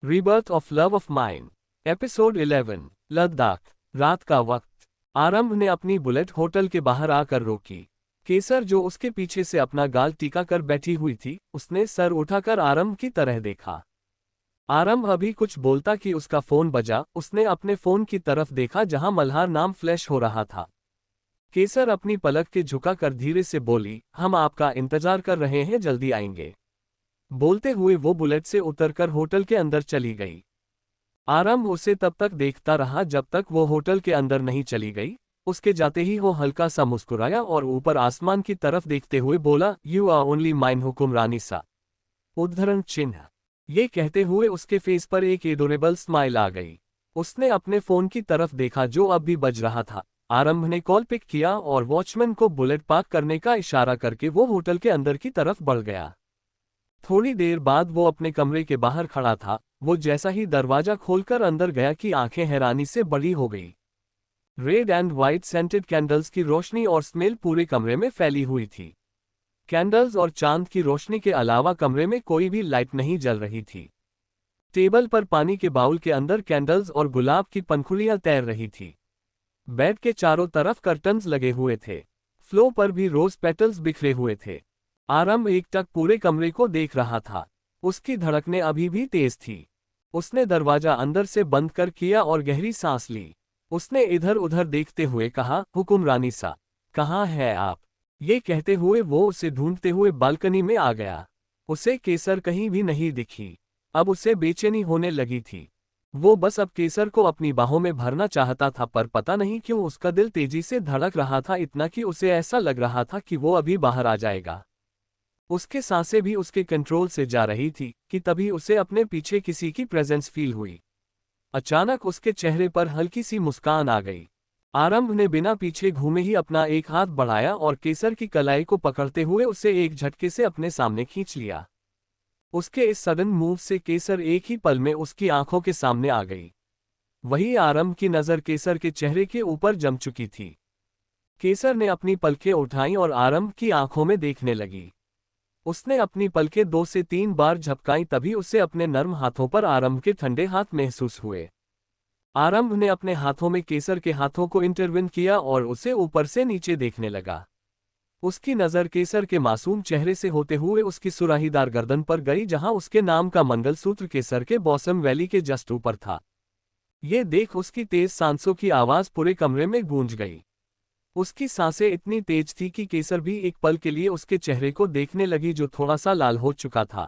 Rebirth of love of mine. Episode 11। Ladakh. रात का वक्त। आरंभ ने अपनी बुलेट होटल के बाहर आकर रोकी। केसर जो उसके पीछे से अपना गाल टीका कर बैठी हुई थी, उसने सर उठाकर आरंभ की तरह देखा। आरंभ अभी कुछ बोलता कि उसका फोन बजा। उसने अपने फोन की तरफ देखा जहां मल्हार नाम फ्लैश हो रहा था। केसर अपनी पलक के झुकाकर धीरे से बोली, हम आपका इंतजार कर रहे हैं, जल्दी आएंगे। बोलते हुए वो बुलेट से उतरकर होटल के अंदर चली गई। आरंभ उसे तब तक देखता रहा जब तक वो होटल के अंदर नहीं चली गई। उसके जाते ही वो हल्का सा मुस्कुराया और ऊपर आसमान की तरफ देखते हुए बोला, यू आर ओनली माइन हुकुमरानी सा। उद्धरण चिन्ह। ये कहते हुए उसके फेस पर एक एडोरेबल स्माइल आ गई। उसने अपने फोन की तरफ देखा जो अब भी बज रहा था। आरंभ ने कॉल पिक किया और वॉचमैन को बुलेट पार्क करने का इशारा करके वो होटल के अंदर की तरफ बढ़ गया। थोड़ी देर बाद वो अपने कमरे के बाहर खड़ा था। वो जैसा ही दरवाजा खोलकर अंदर गया कि आंखें हैरानी से बड़ी हो गई। Red and white scented candles की रोशनी और स्मेल पूरे कमरे में फैली हुई थी। कैंडल्स और चांद की रोशनी के अलावा कमरे में कोई भी लाइट नहीं जल रही थी। टेबल पर पानी के बाउल के अंदर कैंडल्स और गुलाब की पंखुड़ियां तैर रही थी। बेड के चारों तरफ कर्टन्स लगे हुए थे। फ्लोर पर भी रोज पेटल्स बिखरे हुए थे। आरंभ एकटक पूरे कमरे को देख रहा था। उसकी धड़कनें अभी भी तेज थी। उसने दरवाजा अंदर से बंद कर किया और गहरी सांस ली। उसने इधर उधर देखते हुए कहा, हुकुमरानी सा, कहाँ है आप? ये कहते हुए वो उसे ढूंढते हुए बालकनी में आ गया। उसे केसर कहीं भी नहीं दिखी। अब उसे बेचैनी होने लगी थी। वो बस अब केसर को अपनी बाहों में भरना चाहता था, पर पता नहीं क्यों उसका दिल तेजी से धड़क रहा था, इतना कि उसे ऐसा लग रहा था कि वो अभी बाहर आ जाएगा। उसके सांसें भी उसके कंट्रोल से जा रही थी कि तभी उसे अपने पीछे किसी की प्रेजेंस फील हुई। अचानक उसके चेहरे पर हल्की सी मुस्कान आ गई। आरंभ ने बिना पीछे घूमे ही अपना एक हाथ बढ़ाया और केसर की कलाई को पकड़ते हुए उसे एक झटके से अपने सामने खींच लिया। उसके इस सडन मूव से केसर एक ही पल में उसकी आंखों के सामने आ गई। वही आरंभ की नजर केसर के चेहरे के ऊपर जम चुकी थी। केसर ने अपनी पलकें उठाई और आरंभ की आंखों में देखने लगी। उसने अपनी पलकें 2 से 3 बार झपकाई, तभी उसे अपने नर्म हाथों पर आरंभ के ठंडे हाथ महसूस हुए। आरंभ ने अपने हाथों में केसर के हाथों को इंटरविन किया और उसे ऊपर से नीचे देखने लगा। उसकी नज़र केसर के मासूम चेहरे से होते हुए उसकी सुराहीदार गर्दन पर गई, जहां उसके नाम का मंगलसूत्र केसर के बॉसम वैली के जस्ट ऊपर था। ये देख उसकी तेज सांसों की आवाज पूरे कमरे में गूंज गई। उसकी सांसें इतनी तेज थी कि केसर भी एक पल के लिए उसके चेहरे को देखने लगी, जो थोड़ा सा लाल हो चुका था।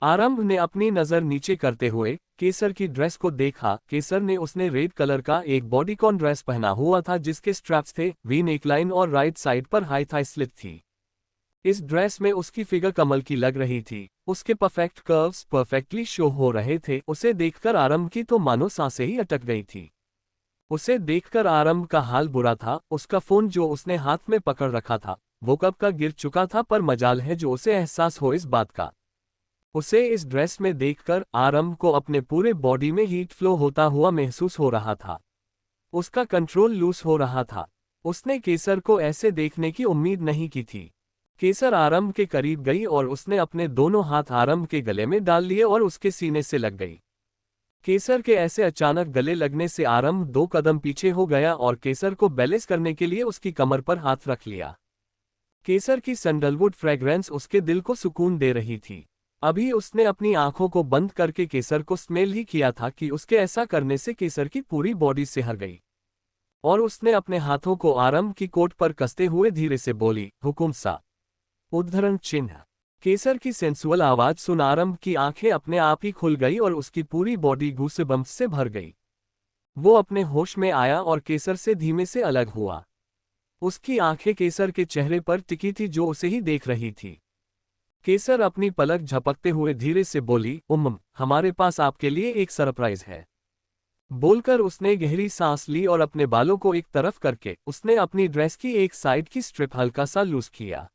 आरंभ ने अपनी नज़र नीचे करते हुए केसर की ड्रेस को देखा। केसर ने उसने रेड कलर का एक बॉडीकॉन ड्रेस पहना हुआ था जिसके स्ट्रैप्स थे, वी नेकलाइन और राइट साइड पर हाई थाई स्लिट थी। इस ड्रेस में उसकी फिगर कमल की लग रही थी। उसके परफेक्ट कर्व्स परफेक्टली शो हो रहे थे। उसे देखकर आरंभ की तो मानो सांसें ही अटक गई थी। उसे देखकर आरंभ का हाल बुरा था। उसका फोन जो उसने हाथ में पकड़ रखा था वो कब का गिर चुका था, पर मजाल है जो उसे एहसास हो इस बात का। उसे इस ड्रेस में देखकर आरंभ को अपने पूरे बॉडी में हीट फ्लो होता हुआ महसूस हो रहा था। उसका कंट्रोल लूज हो रहा था। उसने केसर को ऐसे देखने की उम्मीद नहीं की थी। केसर आरंभ के करीब गई और उसने अपने दोनों हाथ आरंभ के गले में डाल लिए और उसके सीने से लग गई। केसर के ऐसे अचानक गले लगने से आरंभ 2 कदम पीछे हो गया और केसर को बैलेंस करने के लिए उसकी कमर पर हाथ रख लिया। केसर की सैंडलवुड फ्रेग्रेंस उसके दिल को सुकून दे रही थी। अभी उसने अपनी आंखों को बंद करके केसर को स्मेल ही किया था कि उसके ऐसा करने से केसर की पूरी बॉडी सिहर गई। और उसने अपने हाथों को आरंभ की कोट पर कसते हुए धीरे से बोली, हुकुम सा। उद्धरण चिन्ह। केसर की सेंसुअल आवाज सुन आरंभ की आंखें अपने आप ही खुल गई और उसकी पूरी बॉडी गूसेबम्प्स से भर गई। वो अपने होश में आया और केसर से धीमे से अलग हुआ। उसकी आंखें केसर के चेहरे पर टिकी थी जो उसे ही देख रही थी। केसर अपनी पलक झपकते हुए धीरे से बोली, हमारे पास आपके लिए एक सरप्राइज है। बोलकर उसने गहरी सांस ली और अपने बालों को एक तरफ करके उसने अपनी ड्रेस की एक साइड की स्ट्रिप हल्का सा लूज किया।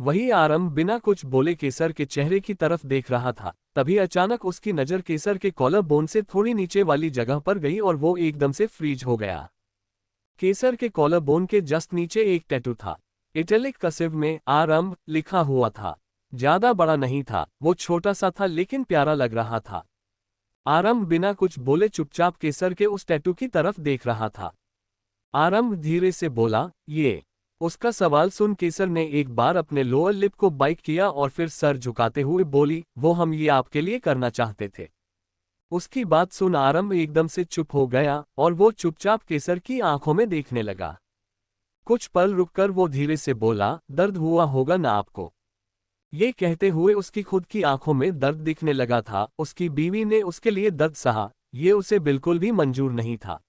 वही आरंभ बिना कुछ बोले केसर के चेहरे की तरफ देख रहा था। तभी अचानक उसकी नज़र केसर के कॉलर बोन से थोड़ी नीचे वाली जगह पर गई और वो एकदम से फ्रीज हो गया। केसर के कॉलर बोन के जस्ट नीचे एक टैटू था। इटैलिक कर्सिव में आरंभ लिखा हुआ था। ज्यादा बड़ा नहीं था, वो छोटा सा था लेकिन प्यारा लग रहा था। आरंभ बिना कुछ बोले चुपचाप केसर के उस टैटू की तरफ देख रहा था। आरंभ धीरे से बोला, ये। उसका सवाल सुन केसर ने एक बार अपने लोअर लिप को बाइट किया और फिर सर झुकाते हुए बोली, वो हम ये आपके लिए करना चाहते थे। उसकी बात सुन आरंभ एकदम से चुप हो गया और वो चुपचाप केसर की आंखों में देखने लगा। कुछ पल रुककर वो धीरे से बोला, दर्द हुआ होगा ना आपको। ये कहते हुए उसकी खुद की आंखों में दर्द दिखने लगा था। उसकी बीवी ने उसके लिए दर्द सहा, ये उसे बिल्कुल भी मंजूर नहीं था।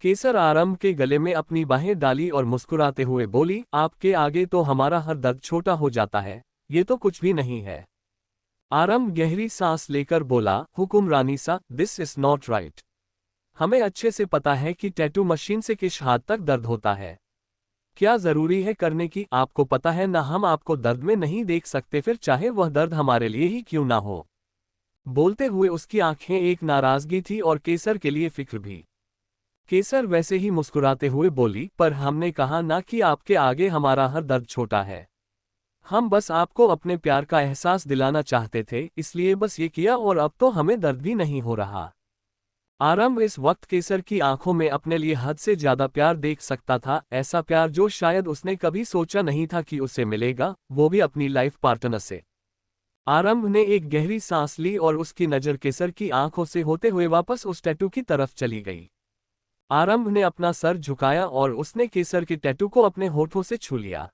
केसर आरंभ के गले में अपनी बाहें डाली और मुस्कुराते हुए बोली, आपके आगे तो हमारा हर दर्द छोटा हो जाता है, ये तो कुछ भी नहीं है। आरंभ गहरी सांस लेकर बोला, हुकुम रानी सा, दिस इज नॉट राइट। हमें अच्छे से पता है कि टैटू मशीन से किस हद तक दर्द होता है। क्या जरूरी है करने की, आपको पता है ना हम आपको दर्द में नहीं देख सकते, फिर चाहे वह दर्द हमारे लिए ही क्यों ना हो। बोलते हुए उसकी आंखें एक नाराजगी थी और केसर के लिए फिक्र भी। केसर वैसे ही मुस्कुराते हुए बोली, पर हमने कहा ना कि आपके आगे हमारा हर दर्द छोटा है। हम बस आपको अपने प्यार का एहसास दिलाना चाहते थे, इसलिए बस ये किया और अब तो हमें दर्द भी नहीं हो रहा। आरंभ इस वक्त केसर की आंखों में अपने लिए हद से ज्यादा प्यार देख सकता था, ऐसा प्यार जो शायद उसने कभी सोचा नहीं था कि उसे मिलेगा, वो भी अपनी लाइफ पार्टनर से। आरंभ ने एक गहरी सांस ली और उसकी नज़र केसर की आंखों से होते हुए वापस उस टैटू की तरफ चली गई। आरंभ ने अपना सर झुकाया और उसने केसर के टैटू को अपने होठों से छू लिया।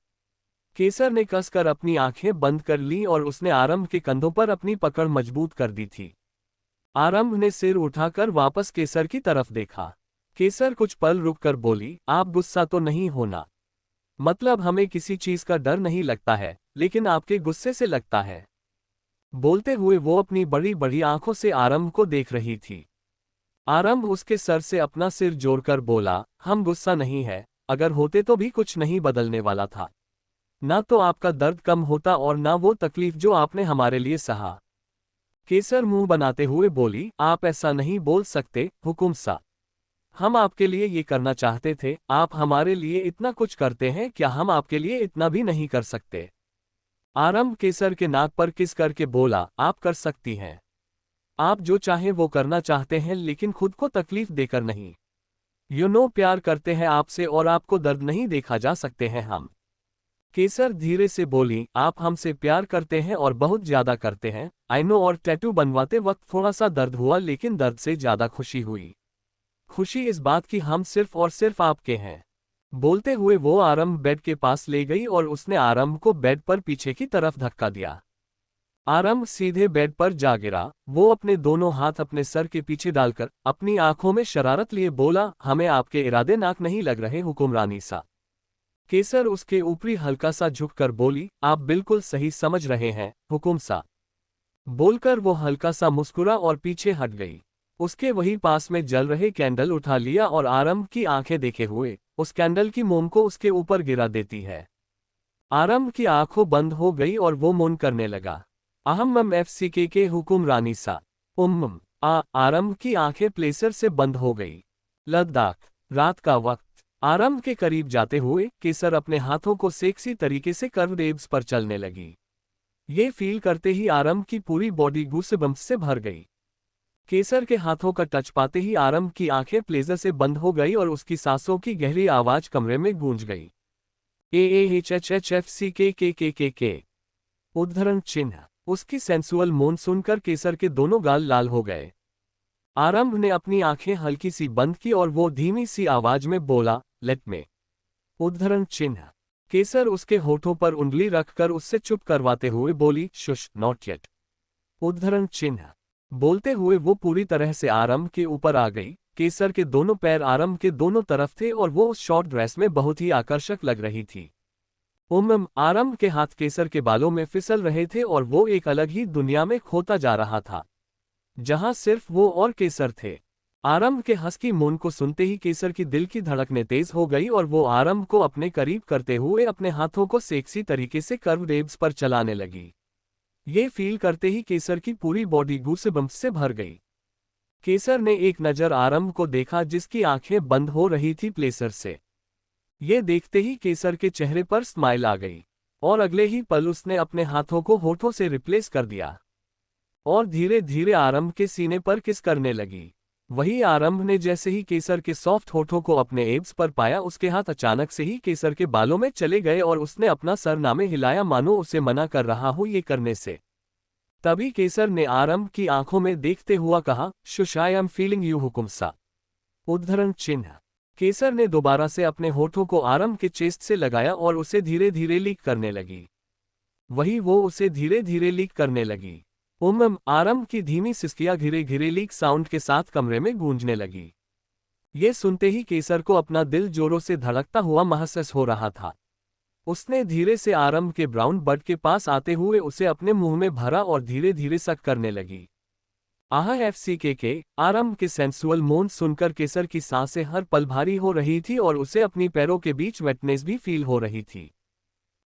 केसर ने कसकर अपनी आंखें बंद कर ली और उसने आरंभ के कंधों पर अपनी पकड़ मजबूत कर दी थी। आरंभ ने सिर उठाकर वापस केसर की तरफ देखा। केसर कुछ पल रुककर बोली, आप गुस्सा तो नहीं होना। मतलब हमें किसी चीज का डर नहीं लगता है, लेकिन आपके गुस्से से लगता है। बोलते हुए वो अपनी बड़ी बड़ी आंखों से आरंभ को देख रही थी। आरंभ उसके सर से अपना सिर जोड़कर बोला, हम गुस्सा नहीं है, अगर होते तो भी कुछ नहीं बदलने वाला था। ना तो आपका दर्द कम होता और ना वो तकलीफ जो आपने हमारे लिए सहा। केसर मुंह बनाते हुए बोली, आप ऐसा नहीं बोल सकते हुकुम सा। हम आपके लिए ये करना चाहते थे, आप हमारे लिए इतना कुछ करते हैं, क्या हम आपके लिए इतना भी नहीं कर सकते। आरंभ केसर के नाक पर किस करके बोला, आप कर सकती हैं। आप जो चाहे वो करना चाहते हैं, लेकिन खुद को तकलीफ देकर नहीं। प्यार करते हैं आपसे और आपको दर्द नहीं देखा जा सकते हैं हम। केसर धीरे से बोली, आप हमसे प्यार करते हैं और बहुत ज्यादा करते हैं, आई नो। और टैटू बनवाते वक्त थोड़ा सा दर्द हुआ, लेकिन दर्द से ज्यादा खुशी हुई। खुशी इस बात की हम सिर्फ और सिर्फ आपके हैं। बोलते हुए वो आरंभ बेड के पास ले गई और उसने आरंभ को बेड पर पीछे की तरफ धक्का दिया। आरंभ सीधे बेड पर जा गिरा। वो अपने दोनों हाथ अपने सर के पीछे डालकर अपनी आंखों में शरारत लिए बोला, हमें आपके इरादे नाक नहीं लग रहे हुकुमरानी सा। केसर उसके ऊपरी हल्का सा झुककर बोली, आप बिल्कुल सही समझ रहे हैं हुकुम सा। बोलकर वो हल्का सा मुस्कुरा और पीछे हट गई। उसके वही पास में जल रहे कैंडल उठा लिया और आरंभ की आंखें देखे हुए उस कैंडल की मोम को उसके ऊपर गिरा देती है। आरंभ की आंखों बंद हो गई और वो मौन करने लगा। अहम FCK के हुकुम रानी सा। आरंभ की आंखें प्लेसर से बंद हो गई। लद्दाख, रात का वक्त। आरंभ के करीब जाते हुए केसर अपने हाथों को सेक्सी तरीके से कर्व वेव्स पर चलने लगी। ये फील करते ही आरंभ की पूरी बॉडी गूज़बम्प्स से भर गई। केसर के हाथों का टच पाते ही आरंभ की आंखें प्लेजर से बंद हो गई और उसकी सांसों की गहरी आवाज कमरे में गूंज गई। AAHHFCK उद्धरण चिन्ह। उसकी सेंसुअल मौन सुनकर केसर के दोनों गाल लाल हो गए। आरंभ ने अपनी आंखें हल्की सी बंद की और वो धीमी सी आवाज में बोला, लेट में। उद्धरण चिन्ह। केसर उसके होठों पर उंगली रखकर उससे चुप करवाते हुए बोली, शुश, नॉट येट। उद्धरण चिन्ह। बोलते हुए वो पूरी तरह से आरंभ के ऊपर आ गई। केसर के दोनों पैर आरंभ के दोनों तरफ थे और वो उस शॉर्ट ड्रेस में बहुत ही आकर्षक लग रही थी। आरंभ के हाथ केसर के बालों में फिसल रहे थे और वो एक अलग ही दुनिया में खोता जा रहा था, जहां सिर्फ वो और केसर थे। आरंभ के हस्की मौन को सुनते ही केसर की दिल की धड़कनें तेज हो गई और वो आरंभ को अपने करीब करते हुए अपने हाथों को सेक्सी तरीके से कर्व वेव्स पर चलाने लगी। ये फील करते ही केसर की पूरी बॉडी गूज़बम्प्स से भर गई। केसर ने एक नज़र आरंभ को देखा जिसकी आंखें बंद हो रही थी प्लेसर से। ये देखते ही केसर के चेहरे पर स्माइल आ गई और अगले ही पल उसने अपने हाथों को होठों से रिप्लेस कर दिया। और धीरे धीरे आरंभ के सीने पर किस करने लगी। वही आरंभ ने जैसे ही केसर के सॉफ्ट होठों को अपने एब्स पर पाया, उसके हाथ अचानक से ही केसर के बालों में चले गए और उसने अपना सर नामे हिलाया मानो उसे मना कर रहा हो ये करने से। तभी केसर ने आरंभ की आंखों में देखते हुआ कहा, shush I am feeling you हुकुम सा। उद्धरण चिन्ह। केसर ने दोबारा से अपने होठों को आरंभ के चेस्ट से लगाया और उसे धीरे धीरे लीक करने लगी। वही वो उसे धीरे धीरे लीक करने लगी। आरंभ की धीमी सिसकियां घिरे घिरे लीक साउंड के साथ कमरे में गूंजने लगी। ये सुनते ही केसर को अपना दिल जोरों से धड़कता हुआ महसूस हो रहा था। उसने धीरे से आरंभ के ब्राउन बड के पास आते हुए उसे अपने मुंह में भरा और धीरे धीरे सक करने लगी। के आरंभ के सेंसुअल मोन सुनकर केसर की सांसें हर पल भारी हो रही थी और उसे अपनी पैरों के बीच वेटनेस भी फील हो रही थी।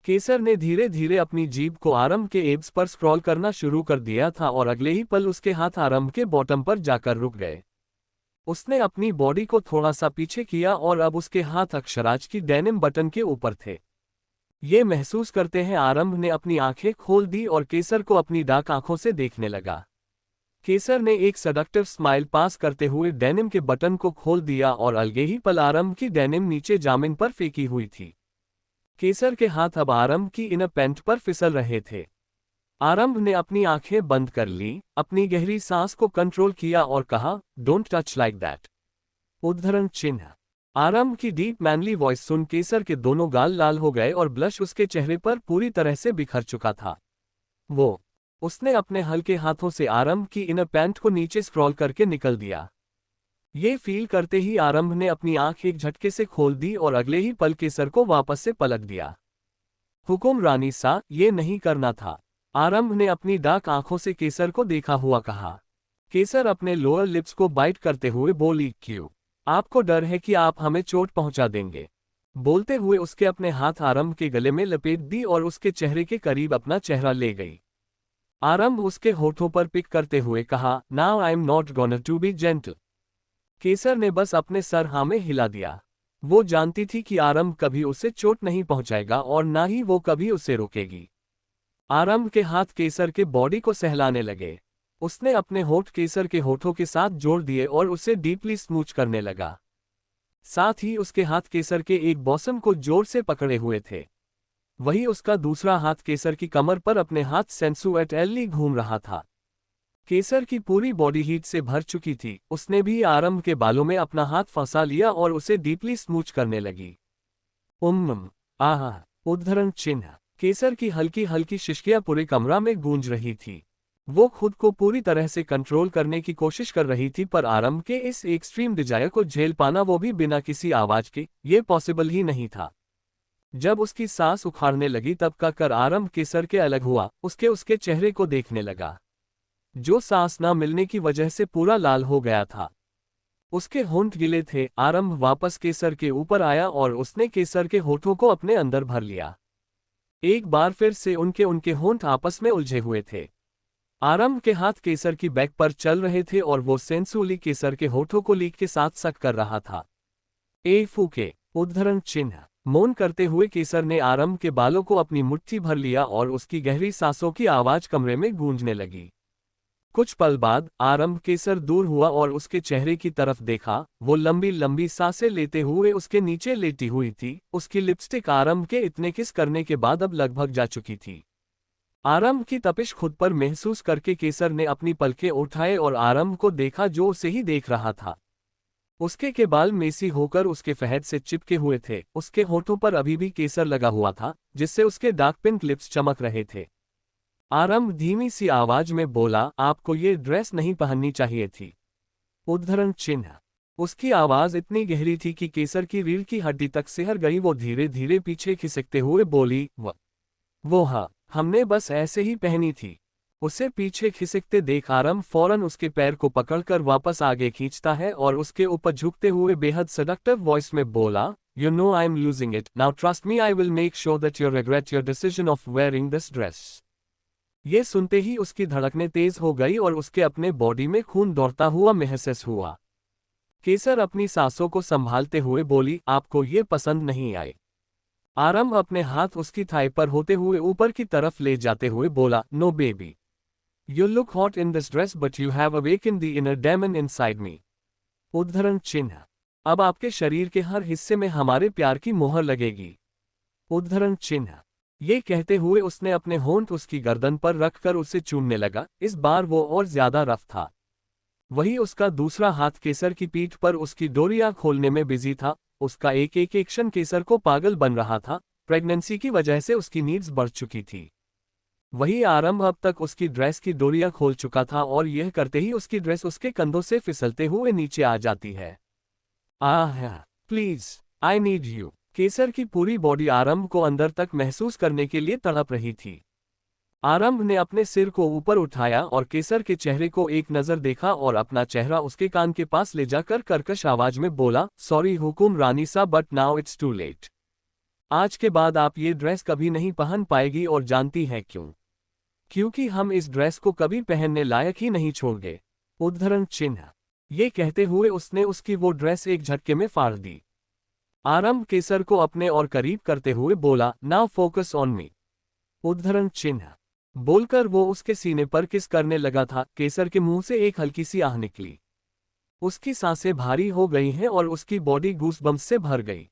केसर ने धीरे धीरे अपनी जीभ को आरंभ के एब्स पर स्क्रॉल करना शुरू कर दिया था और अगले ही पल उसके हाथ आरंभ के बॉटम पर जाकर रुक गए। उसने अपनी बॉडी को थोड़ा सा पीछे किया और अब उसके हाथ अक्षराज की डेनिम बटन के ऊपर थे। ये महसूस करते हैं आरंभ ने अपनी आंखें खोल दी और केसर को अपनी डार्क आंखों से देखने लगा। केसर ने एक सडक्टिव स्माइल पास करते हुए डेनिम के बटन को खोल दिया और अलगे ही पल आरंभ की डेनिम नीचे जामिन पर फेंकी हुई थी। केसर के हाथ अब आरंभ की इनर पैंट पर फिसल रहे थे। आरंभ ने अपनी आंखें बंद कर ली, अपनी गहरी सांस को कंट्रोल किया और कहा, डोंट टच लाइक दैट। उद्धरण चिन्ह। आरंभ की डीप मैनली वॉइस सुन केसर के दोनों गाल लाल हो गए और ब्लश उसके चेहरे पर पूरी तरह से बिखर चुका था। उसने अपने हल्के हाथों से आरंभ की इनर पैंट को नीचे स्क्रॉल करके निकल दिया। ये फील करते ही आरंभ ने अपनी आंख एक झटके से खोल दी और अगले ही पल केसर को वापस से पलट दिया। हुकुम रानी सा, ये नहीं करना था। आरंभ ने अपनी डार्क आंखों से केसर को देखा हुआ कहा। केसर अपने लोअर लिप्स को बाइट करते हुए बोली, क्यों? आपको डर है कि आप हमें चोट पहुंचा देंगे? बोलते हुए उसके अपने हाथ आरंभ के गले में लपेट दी और उसके चेहरे के करीब अपना चेहरा ले गई। आरंभ उसके होठों पर पिक करते हुए कहा, now I am not gonna to be gentle. Kesar ने बस अपने सर हाँ में हिला दिया। वो जानती थी कि आरंभ कभी उसे चोट नहीं पहुंचाएगा और ना ही वो कभी उसे रोकेगी। आरंभ के हाथ केसर के बॉडी को सहलाने लगे। उसने अपने होठ केसर के होठों के साथ जोड़ दिए और उसे डीपली स्मूच करने लगा। साथ ही उसके हाथ केसर के एक बॉसम को जोर से पकड़े हुए थे। वही उसका दूसरा हाथ केसर की कमर पर अपने हाथ सेंसुएटली घूम रहा था। केसर की पूरी बॉडी हीट से भर चुकी थी। उसने भी आरंभ के बालों में अपना हाथ फंसा लिया और उसे डीपली स्मूच करने लगी। आहा। उद्धरण चिन्ह। केसर की हल्की हल्की शिश्कियां पूरे कमरा में गूंज रही थी। वो खुद को पूरी तरह से कंट्रोल करने की कोशिश कर रही थी, पर आरंभ के इस एक्सट्रीम डिजायर को झेल पाना, वो भी बिना किसी आवाज के, ये पॉसिबल ही नहीं था। जब उसकी सांस उखाड़ने लगी तब का कर आरंभ केसर के अलग हुआ, उसके चेहरे को देखने लगा, जो सांस न मिलने की वजह से पूरा लाल हो गया था। उसके होंठ गिले थे। आरंभ वापस केसर के ऊपर आया और उसने केसर के होठों को अपने अंदर भर लिया। एक बार फिर से उनके होंठ आपस में उलझे हुए थे। आरंभ के हाथ केसर की बैक पर चल रहे थे और वो सेंसुअली केसर के होठों को लीक के साथ सक कर रहा था। फूके। उद्धरण चिन्ह। मौन करते हुए केसर ने आरंभ के बालों को अपनी मुट्ठी भर लिया और उसकी गहरी सांसों की आवाज कमरे में गूंजने लगी। कुछ पल बाद आरंभ केसर दूर हुआ और उसके चेहरे की तरफ देखा। वो लंबी लंबी सांसें लेते हुए उसके नीचे लेटी हुई थी। उसकी लिपस्टिक आरंभ के इतने किस करने के बाद अब लगभग जा चुकी थी। आरंभ की तपिश खुद पर महसूस करके केसर ने अपनी पलकें उठाए और आरंभ को देखा, जो उसे ही देख रहा था। उसके के बाल मेसी होकर उसके फहद से चिपके हुए थे। उसके होठों पर अभी भी केसर लगा हुआ था, जिससे उसके डार्क पिंक लिप्स चमक रहे थे। आरंभ धीमी सी आवाज में बोला, आपको ये ड्रेस नहीं पहननी चाहिए थी। उद्धरण चिन्ह। उसकी आवाज इतनी गहरी थी कि केसर की रीढ़ की हड्डी तक सिहर गई। वो धीरे धीरे पीछे खिसकते हुए बोली, वो हाँ, हमने बस ऐसे ही पहनी थी। उसे पीछे खिसकते देख आरंभ फौरन उसके पैर को पकड़कर वापस आगे खींचता है और उसके ऊपर झुकते हुए बेहद सडक्टिव वॉइस में बोला, you know I am losing it, now trust me, I will make sure that you regret your decision of wearing this dress. ये सुनते ही उसकी धड़कनें तेज हो गई और उसके अपने बॉडी में खून दौड़ता हुआ महसूस हुआ। केसर अपनी सांसों को संभालते हुए बोली, आपको ये पसंद नहीं आए। आरंभ अपने हाथ उसकी थाई पर होते हुए ऊपर की तरफ ले जाते हुए बोला, no baby, You look hot in this dress but you have awakened the inner demon inside me. उद्धरण चिन्ह। अब आपके शरीर के हर हिस्से में हमारे प्यार की मोहर लगेगी। उद्धरण चिन्ह। ये कहते हुए उसने अपने होंठ उसकी गर्दन पर रखकर उसे चूमने लगा। इस बार वो और ज्यादा रफ था। वही उसका दूसरा हाथ केसर की पीठ पर उसकी डोरियां खोलने में बिजी था। उसका एक एक एक्शन केसर को पागल बन रहा था। प्रेगनेंसी की वजह से उसकी नीड्स बढ़ चुकी थी। वही आरंभ अब तक उसकी ड्रेस की डोरियां खोल चुका था और यह करते ही उसकी ड्रेस उसके कंधों से फिसलते हुए नीचे आ जाती है। आह, प्लीज, आई नीड यू। केसर की पूरी बॉडी आरंभ को अंदर तक महसूस करने के लिए तड़प रही थी। आरंभ ने अपने सिर को ऊपर उठाया और केसर के चेहरे को एक नजर देखा और अपना चेहरा उसके कान के पास ले जाकर कर्कश आवाज में बोला, सॉरी हुकुम रानी सा, but now it's too late. आज के बाद आप ये ड्रेस कभी नहीं पहन पाएगी और जानती हैं क्यों? क्योंकि हम इस ड्रेस को कभी पहनने लायक ही नहीं छोड़गे। उद्धरण चिन्ह। ये कहते हुए उसने उसकी वो ड्रेस एक झटके में फाड़ दी। आरंभ केसर को अपने और करीब करते हुए बोला, नाउ फोकस ऑन मी। उद्धरण चिन्ह। बोलकर वो उसके सीने पर किस करने लगा था। केसर के मुंह से एक हल्की सी आह निकली। उसकी सांसें भारी हो गई हैं और उसकी बॉडी गूसबम्स से भर गई।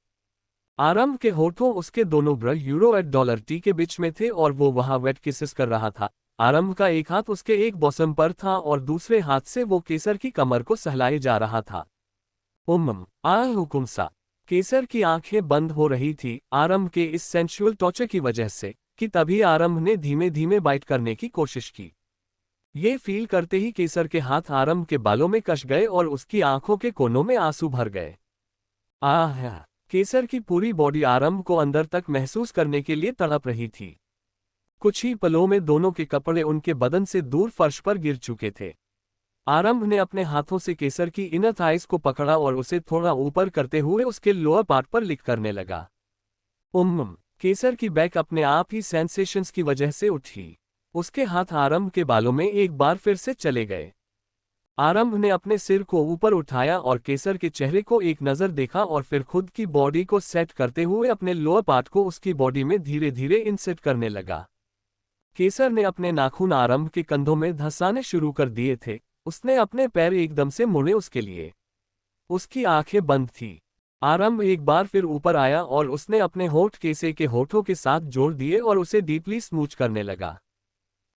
आरंभ के होठों उसके दोनों $USD के बीच में थे और वो वहां वेट किसेस कर रहा था। आरंभ का एक हाथ उसके एक बॉसम पर था और दूसरे हाथ से वो केसर की कमर को सहलाए जा रहा था। हुकुम सा। केसर की आंखें बंद हो रही थी आरंभ के इस सेंशुअल टॉर्चर की वजह से कि तभी आरंभ ने धीमे धीमे बाइट करने की कोशिश की। ये फील करते ही केसर के हाथ आरंभ के बालों में कस गए और उसकी आंखों के कोनों में आंसू भर गए। आह, केसर की पूरी बॉडी आरंभ को अंदर तक महसूस करने के लिए तड़प रही थी। कुछ ही पलों में दोनों के कपड़े उनके बदन से दूर फर्श पर गिर चुके थे। आरंभ ने अपने हाथों से केसर की इनर थाइस को पकड़ा और उसे थोड़ा ऊपर करते हुए उसके लोअर पार्ट पर लिक करने लगा। केसर की बैक अपने आप ही सेंसेशंस की वजह से उठी। उसके हाथ आरंभ के बालों में एक बार फिर से चले गए। आरंभ ने अपने सिर को ऊपर उठाया और केसर के चेहरे को एक नजर देखा और फिर खुद की बॉडी को सेट करते हुए अपने लोअर पार्ट को उसकी बॉडी में धीरे धीरे इंसर्ट करने लगा। केसर ने अपने नाखून आरंभ के कंधों में धंसाने शुरू कर दिए थे। उसने अपने पैर एकदम से मुड़े उसके लिए। उसकी आंखें बंद थी। आरंभ एक बार फिर ऊपर आया और उसने अपने होठ केसर के होठों के साथ जोड़ दिए और उसे डीपली स्मूच करने लगा।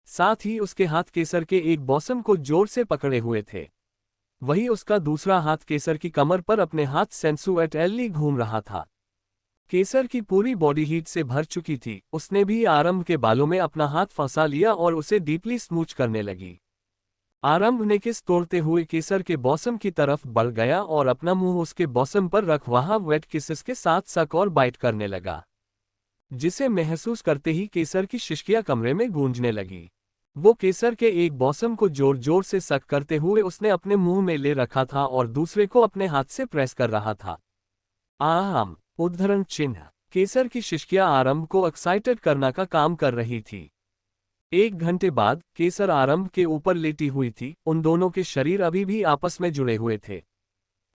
साथ ही उसके हाथ केसर के एक बॉसम को जोर से पकड़े हुए थे। वही उसका दूसरा हाथ केसर की कमर पर अपने हाथ सेंसुएटली घूम रहा था। केसर की पूरी बॉडी हीट से भर चुकी थी। उसने भी आरंभ के बालों में अपना हाथ फंसा लिया और उसे डीपली स्मूच करने लगी। आरंभ ने किस तोड़ते हुए केसर के बॉसम की तरफ बढ़ गया और अपना मुंह उसके बॉसम पर रख वहां वेट किसेस के साथ सक और बाइट करने लगा, जिसे महसूस करते ही केसर की शिश्कियां कमरे में गूंजने लगी। वो केसर के एक बॉसम को जोर जोर से सक करते हुए उसने अपने मुंह में ले रखा था और दूसरे को अपने हाथ से प्रेस कर रहा था। आम उद्धरण चिन्ह। केसर की शिश्कियां आरंभ को एक्साइटेड करना का काम कर रही थी। 1 घंटे बाद केसर आरंभ के ऊपर लेटी हुई थी। उन दोनों के शरीर अभी भी आपस में जुड़े हुए थे।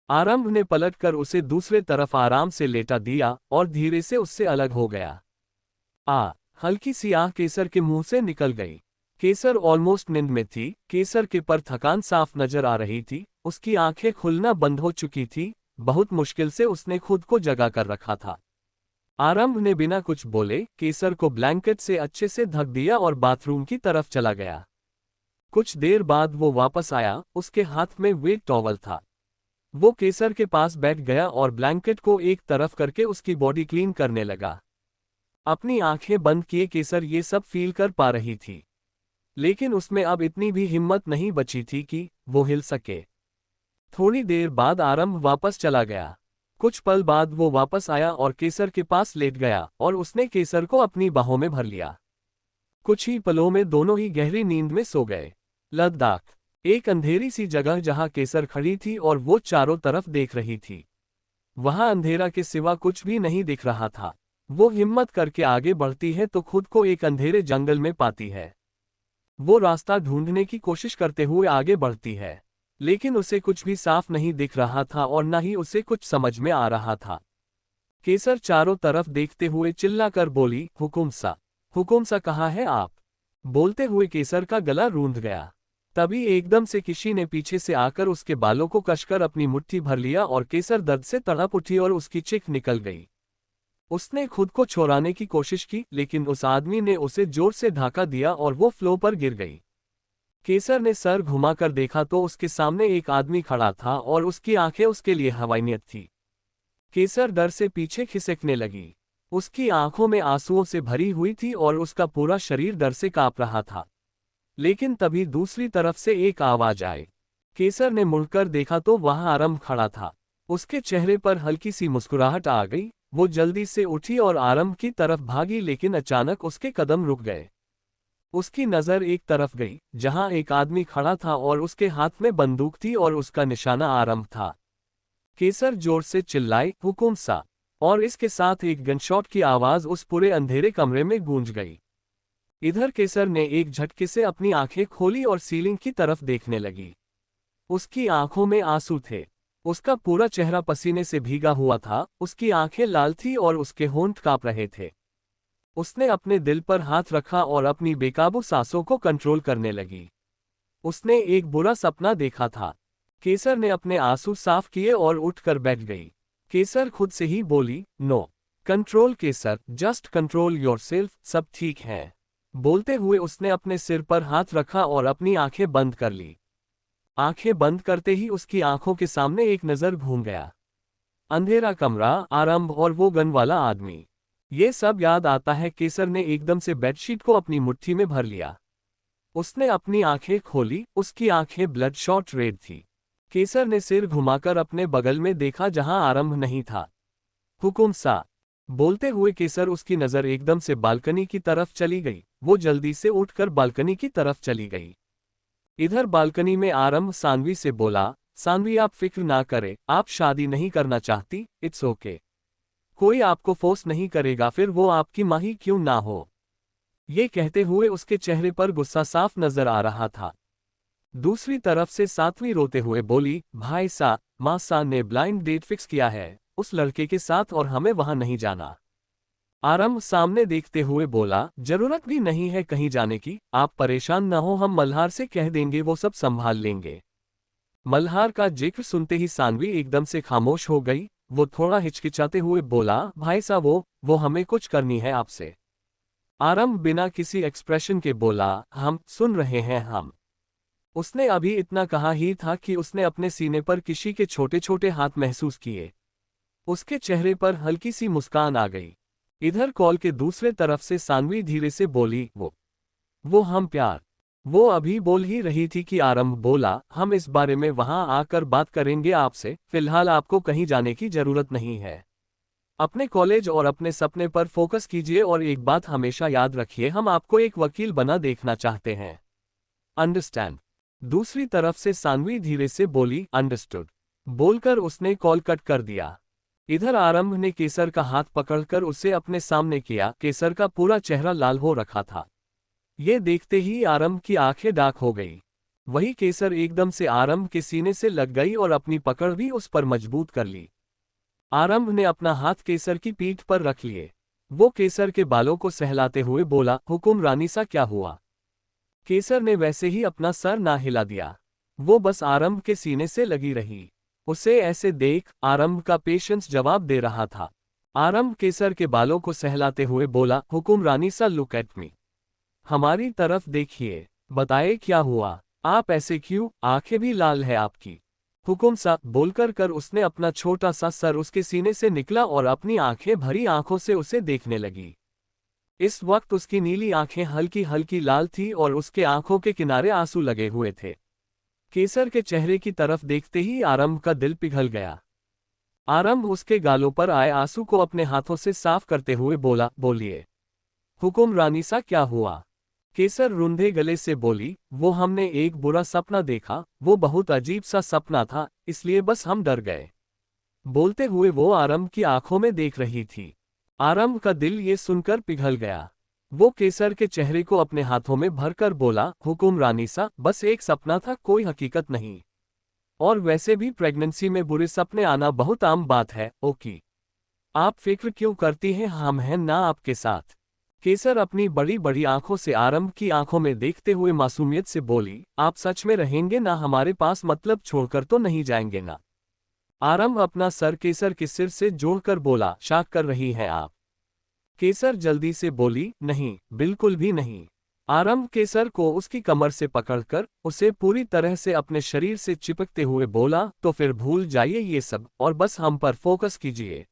आरंभ ने पलटकर उसे दूसरे तरफ आराम से लेटा दिया और धीरे से उससे अलग हो गया। हल्की सी आह केसर के मुंह से निकल गई। केसर ऑलमोस्ट नींद में थी। केसर के पर थकान साफ नजर आ रही थी। उसकी आंखें खुलना बंद हो चुकी थी। बहुत मुश्किल से उसने खुद को जगा कर रखा था। आरंभ ने बिना कुछ बोले केसर को ब्लैंकेट से अच्छे से ढक दिया और बाथरूम की तरफ चला गया। कुछ देर बाद वो वापस आया। उसके हाथ में वेट टॉवल था। वो केसर के पास बैठ गया और ब्लैंकेट को एक तरफ करके उसकी बॉडी क्लीन करने लगा। अपनी आंखें बंद किए केसर ये सब फील कर पा रही थी, लेकिन उसमें अब इतनी भी हिम्मत नहीं बची थी कि वो हिल सके। थोड़ी देर बाद आरंभ वापस चला गया। कुछ पल बाद वो वापस आया और केसर के पास लेट गया और उसने केसर को अपनी बाहों में भर लिया। कुछ ही पलों में दोनों ही गहरी नींद में सो गए। लद्दाख, एक अंधेरी सी जगह जहां केसर खड़ी थी और वो चारों तरफ देख रही थी। वहां अंधेरा के सिवा कुछ भी नहीं दिख रहा था। वो हिम्मत करके आगे बढ़ती है तो खुद को एक अंधेरे जंगल में पाती है। वो रास्ता ढूंढने की कोशिश करते हुए आगे बढ़ती है, लेकिन उसे कुछ भी साफ नहीं दिख रहा था और न ही उसे कुछ समझ में आ रहा था। केसर चारों तरफ देखते हुए चिल्लाकर बोली, हुकुम सा कहाँ है आप? बोलते हुए केसर का गला रूंध गया। तभी एकदम से किसी ने पीछे से आकर उसके बालों को कसकर अपनी मुट्ठी भर लिया और केसर दर्द से तड़प उठी और उसकी चीख निकल गई। उसने खुद को छुड़ाने की कोशिश की, लेकिन उस आदमी ने उसे जोर से धक्का दिया और वो फ्लो पर गिर गई। केसर ने सर घुमाकर देखा तो उसके सामने एक आदमी खड़ा था और उसकी आंखें उसके लिए हवाईनियत थी। केसर डर से पीछे खिसकने लगी। उसकी आंखों में आंसुओं से भरी हुई थी और उसका पूरा शरीर डर से कांप रहा था। लेकिन तभी दूसरी तरफ से एक आवाज आई। केसर ने मुड़कर देखा तो वहां आरंभ खड़ा था। उसके चेहरे पर हल्की सी मुस्कुराहट आ गई। वो जल्दी से उठी और आरंभ की तरफ भागी, लेकिन अचानक उसके कदम रुक गए। उसकी नजर एक तरफ गई जहां एक आदमी खड़ा था और उसके हाथ में बंदूक थी और उसका निशाना आरंभ था। केसर जोर से चिल्लाई, हुकुम सा, और इसके साथ एक गनशॉट की आवाज उस पूरे अंधेरे कमरे में गूंज गई। इधर केसर ने एक झटके से अपनी आंखें खोली और सीलिंग की तरफ देखने लगी। उसकी आंखों में आंसू थे। उसका पूरा चेहरा पसीने से भीगा हुआ था, उसकी आंखें लाल थी और उसके होंठ कांप रहे थे। उसने अपने दिल पर हाथ रखा और अपनी बेकाबू सांसों को कंट्रोल करने लगी। उसने एक बुरा सपना देखा था। केसर ने अपने आंसू साफ किए और उठकर बैठ गई। केसर खुद से ही बोली, नो कंट्रोल केसर, जस्ट कंट्रोल योरसेल्फ, सब ठीक है। बोलते हुए उसने अपने सिर पर हाथ रखा और अपनी आंखें बंद कर ली। आंखें बंद करते ही उसकी आंखों के सामने एक नजर घूम गया। अंधेरा कमरा, आरंभ और वो गन वाला आदमी। ये सब याद आता है। केसर ने एकदम से बेडशीट को अपनी मुट्ठी में भर लिया। उसने अपनी आंखें खोली। उसकी आंखें ब्लड शॉट रेड थी। केसर ने सिर घुमाकर अपने बगल में देखा जहां आरंभ नहीं था। हुकुम सा, बोलते हुए केसर उसकी नजर एकदम से बालकनी की तरफ चली गई। वो जल्दी से उठकर बालकनी की तरफ चली गई। इधर बालकनी में आरंभ सानवी से बोला, सानवी आप फिक्र ना करें, आप शादी नहीं करना चाहती, इट्स ओके। कोई आपको फोर्स नहीं करेगा, फिर वो आपकी माँ ही क्यों ना हो। ये कहते हुए उसके चेहरे पर गुस्सा साफ नजर आ रहा था। दूसरी तरफ से सात्वी रोते हुए बोली, भाई सा, माँ सा ने ब्लाइंड डेट फिक्स किया है उस लड़के के साथ और हमें वहां नहीं जाना। आरंभ सामने देखते हुए बोला, जरूरत भी नहीं है कहीं जाने की, आप परेशान न हो, हम मल्हार से कह देंगे, वो सब संभाल लेंगे। मल्हार का जिक्र सुनते ही सानवी एकदम से खामोश हो गई। वो थोड़ा हिचकिचाते हुए बोला, भाई साहब वो हमें कुछ करनी है आपसे। आरंभ बिना किसी एक्सप्रेशन के बोला, हम सुन रहे हैं हम। उसने अभी इतना कहा ही था कि उसने अपने सीने पर किसी के छोटे छोटे हाथ महसूस किए। उसके चेहरे पर हल्की सी मुस्कान आ गई। इधर कॉल के दूसरे तरफ से सानवी धीरे से बोली, वो हम प्यार। वो अभी बोल ही रही थी कि आरंभ बोला, हम इस बारे में वहां आकर बात करेंगे आपसे, फिलहाल आपको कहीं जाने की जरूरत नहीं है। अपने कॉलेज और अपने सपने पर फोकस कीजिए और एक बात हमेशा याद रखिए, हम आपको एक वकील बना देखना चाहते हैं। अंडरस्टैंड। दूसरी तरफ से सानवी धीरे से बोली, अंडरस्टूड। बोलकर उसने कॉल कट कर दिया। इधर आरंभ ने केसर का हाथ पकड़कर उसे अपने सामने किया। केसर का पूरा चेहरा लाल हो रखा था। ये देखते ही आरंभ की आंखें डार्क हो गई। वही केसर एकदम से आरंभ के सीने से लग गई और अपनी पकड़ भी उस पर मजबूत कर ली। आरंभ ने अपना हाथ केसर की पीठ पर रख लिए। वो केसर के बालों को सहलाते हुए बोला, हुकुम रानी सा, क्या हुआ। केसर ने वैसे ही अपना सर ना हिला दिया। वो बस आरंभ के सीने से लगी रही। उसे ऐसे देख आरंभ का पेशेंस जवाब दे रहा था। आरंभ केसर के बालों को सहलाते हुए बोला, हुकुम रानी सा, लुक एट मी, हमारी तरफ देखिए, बताए क्या हुआ, आप ऐसे क्यों, आंखें भी लाल है आपकी। हुकुम सा, बोलकर कर उसने अपना छोटा सा सर उसके सीने से निकला और अपनी आंखें भरी आंखों से उसे देखने लगी। इस वक्त उसकी नीली आंखें हल्की हल्की लाल थी और उसके आंखों के किनारे आंसू लगे हुए थे। केसर के चेहरे की तरफ देखते ही आरंभ का दिल पिघल गया। आरंभ उसके गालों पर आए आंसू को अपने हाथों से साफ करते हुए बोला, बोलिए हुकुम रानी सा, क्या हुआ। केसर रुंधे गले से बोली, वो हमने एक बुरा सपना देखा, वो बहुत अजीब सा सपना था, इसलिए बस हम डर गए। बोलते हुए वो आरंभ की आंखों में देख रही थी। आरंभ का दिल ये सुनकर पिघल गया। वो केसर के चेहरे को अपने हाथों में भरकर बोला, हुकुम रानी सा, बस एक सपना था, कोई हकीकत नहीं। और वैसे भी प्रेगनेंसी में बुरे सपने आना बहुत आम बात है, ओके। आप फिक्र क्यों करती हैं, हम हैं ना आपके साथ। केसर अपनी बड़ी बड़ी आंखों से आरंभ की आंखों में देखते हुए मासूमियत से बोली, आप सच में रहेंगे ना, हमारे पास मतलब छोड़कर तो नहीं जाएंगे ना। आरंभ अपना सर केसर के सिर से जोड़कर बोला, शाक कर रही हैं आप। केसर जल्दी से बोली, नहीं, बिल्कुल भी नहीं। आरंभ केसर को उसकी कमर से पकड़कर उसे पूरी तरह से अपने शरीर से चिपकते हुए बोला, तो फिर भूल जाइए ये सब और बस हम पर फोकस कीजिए।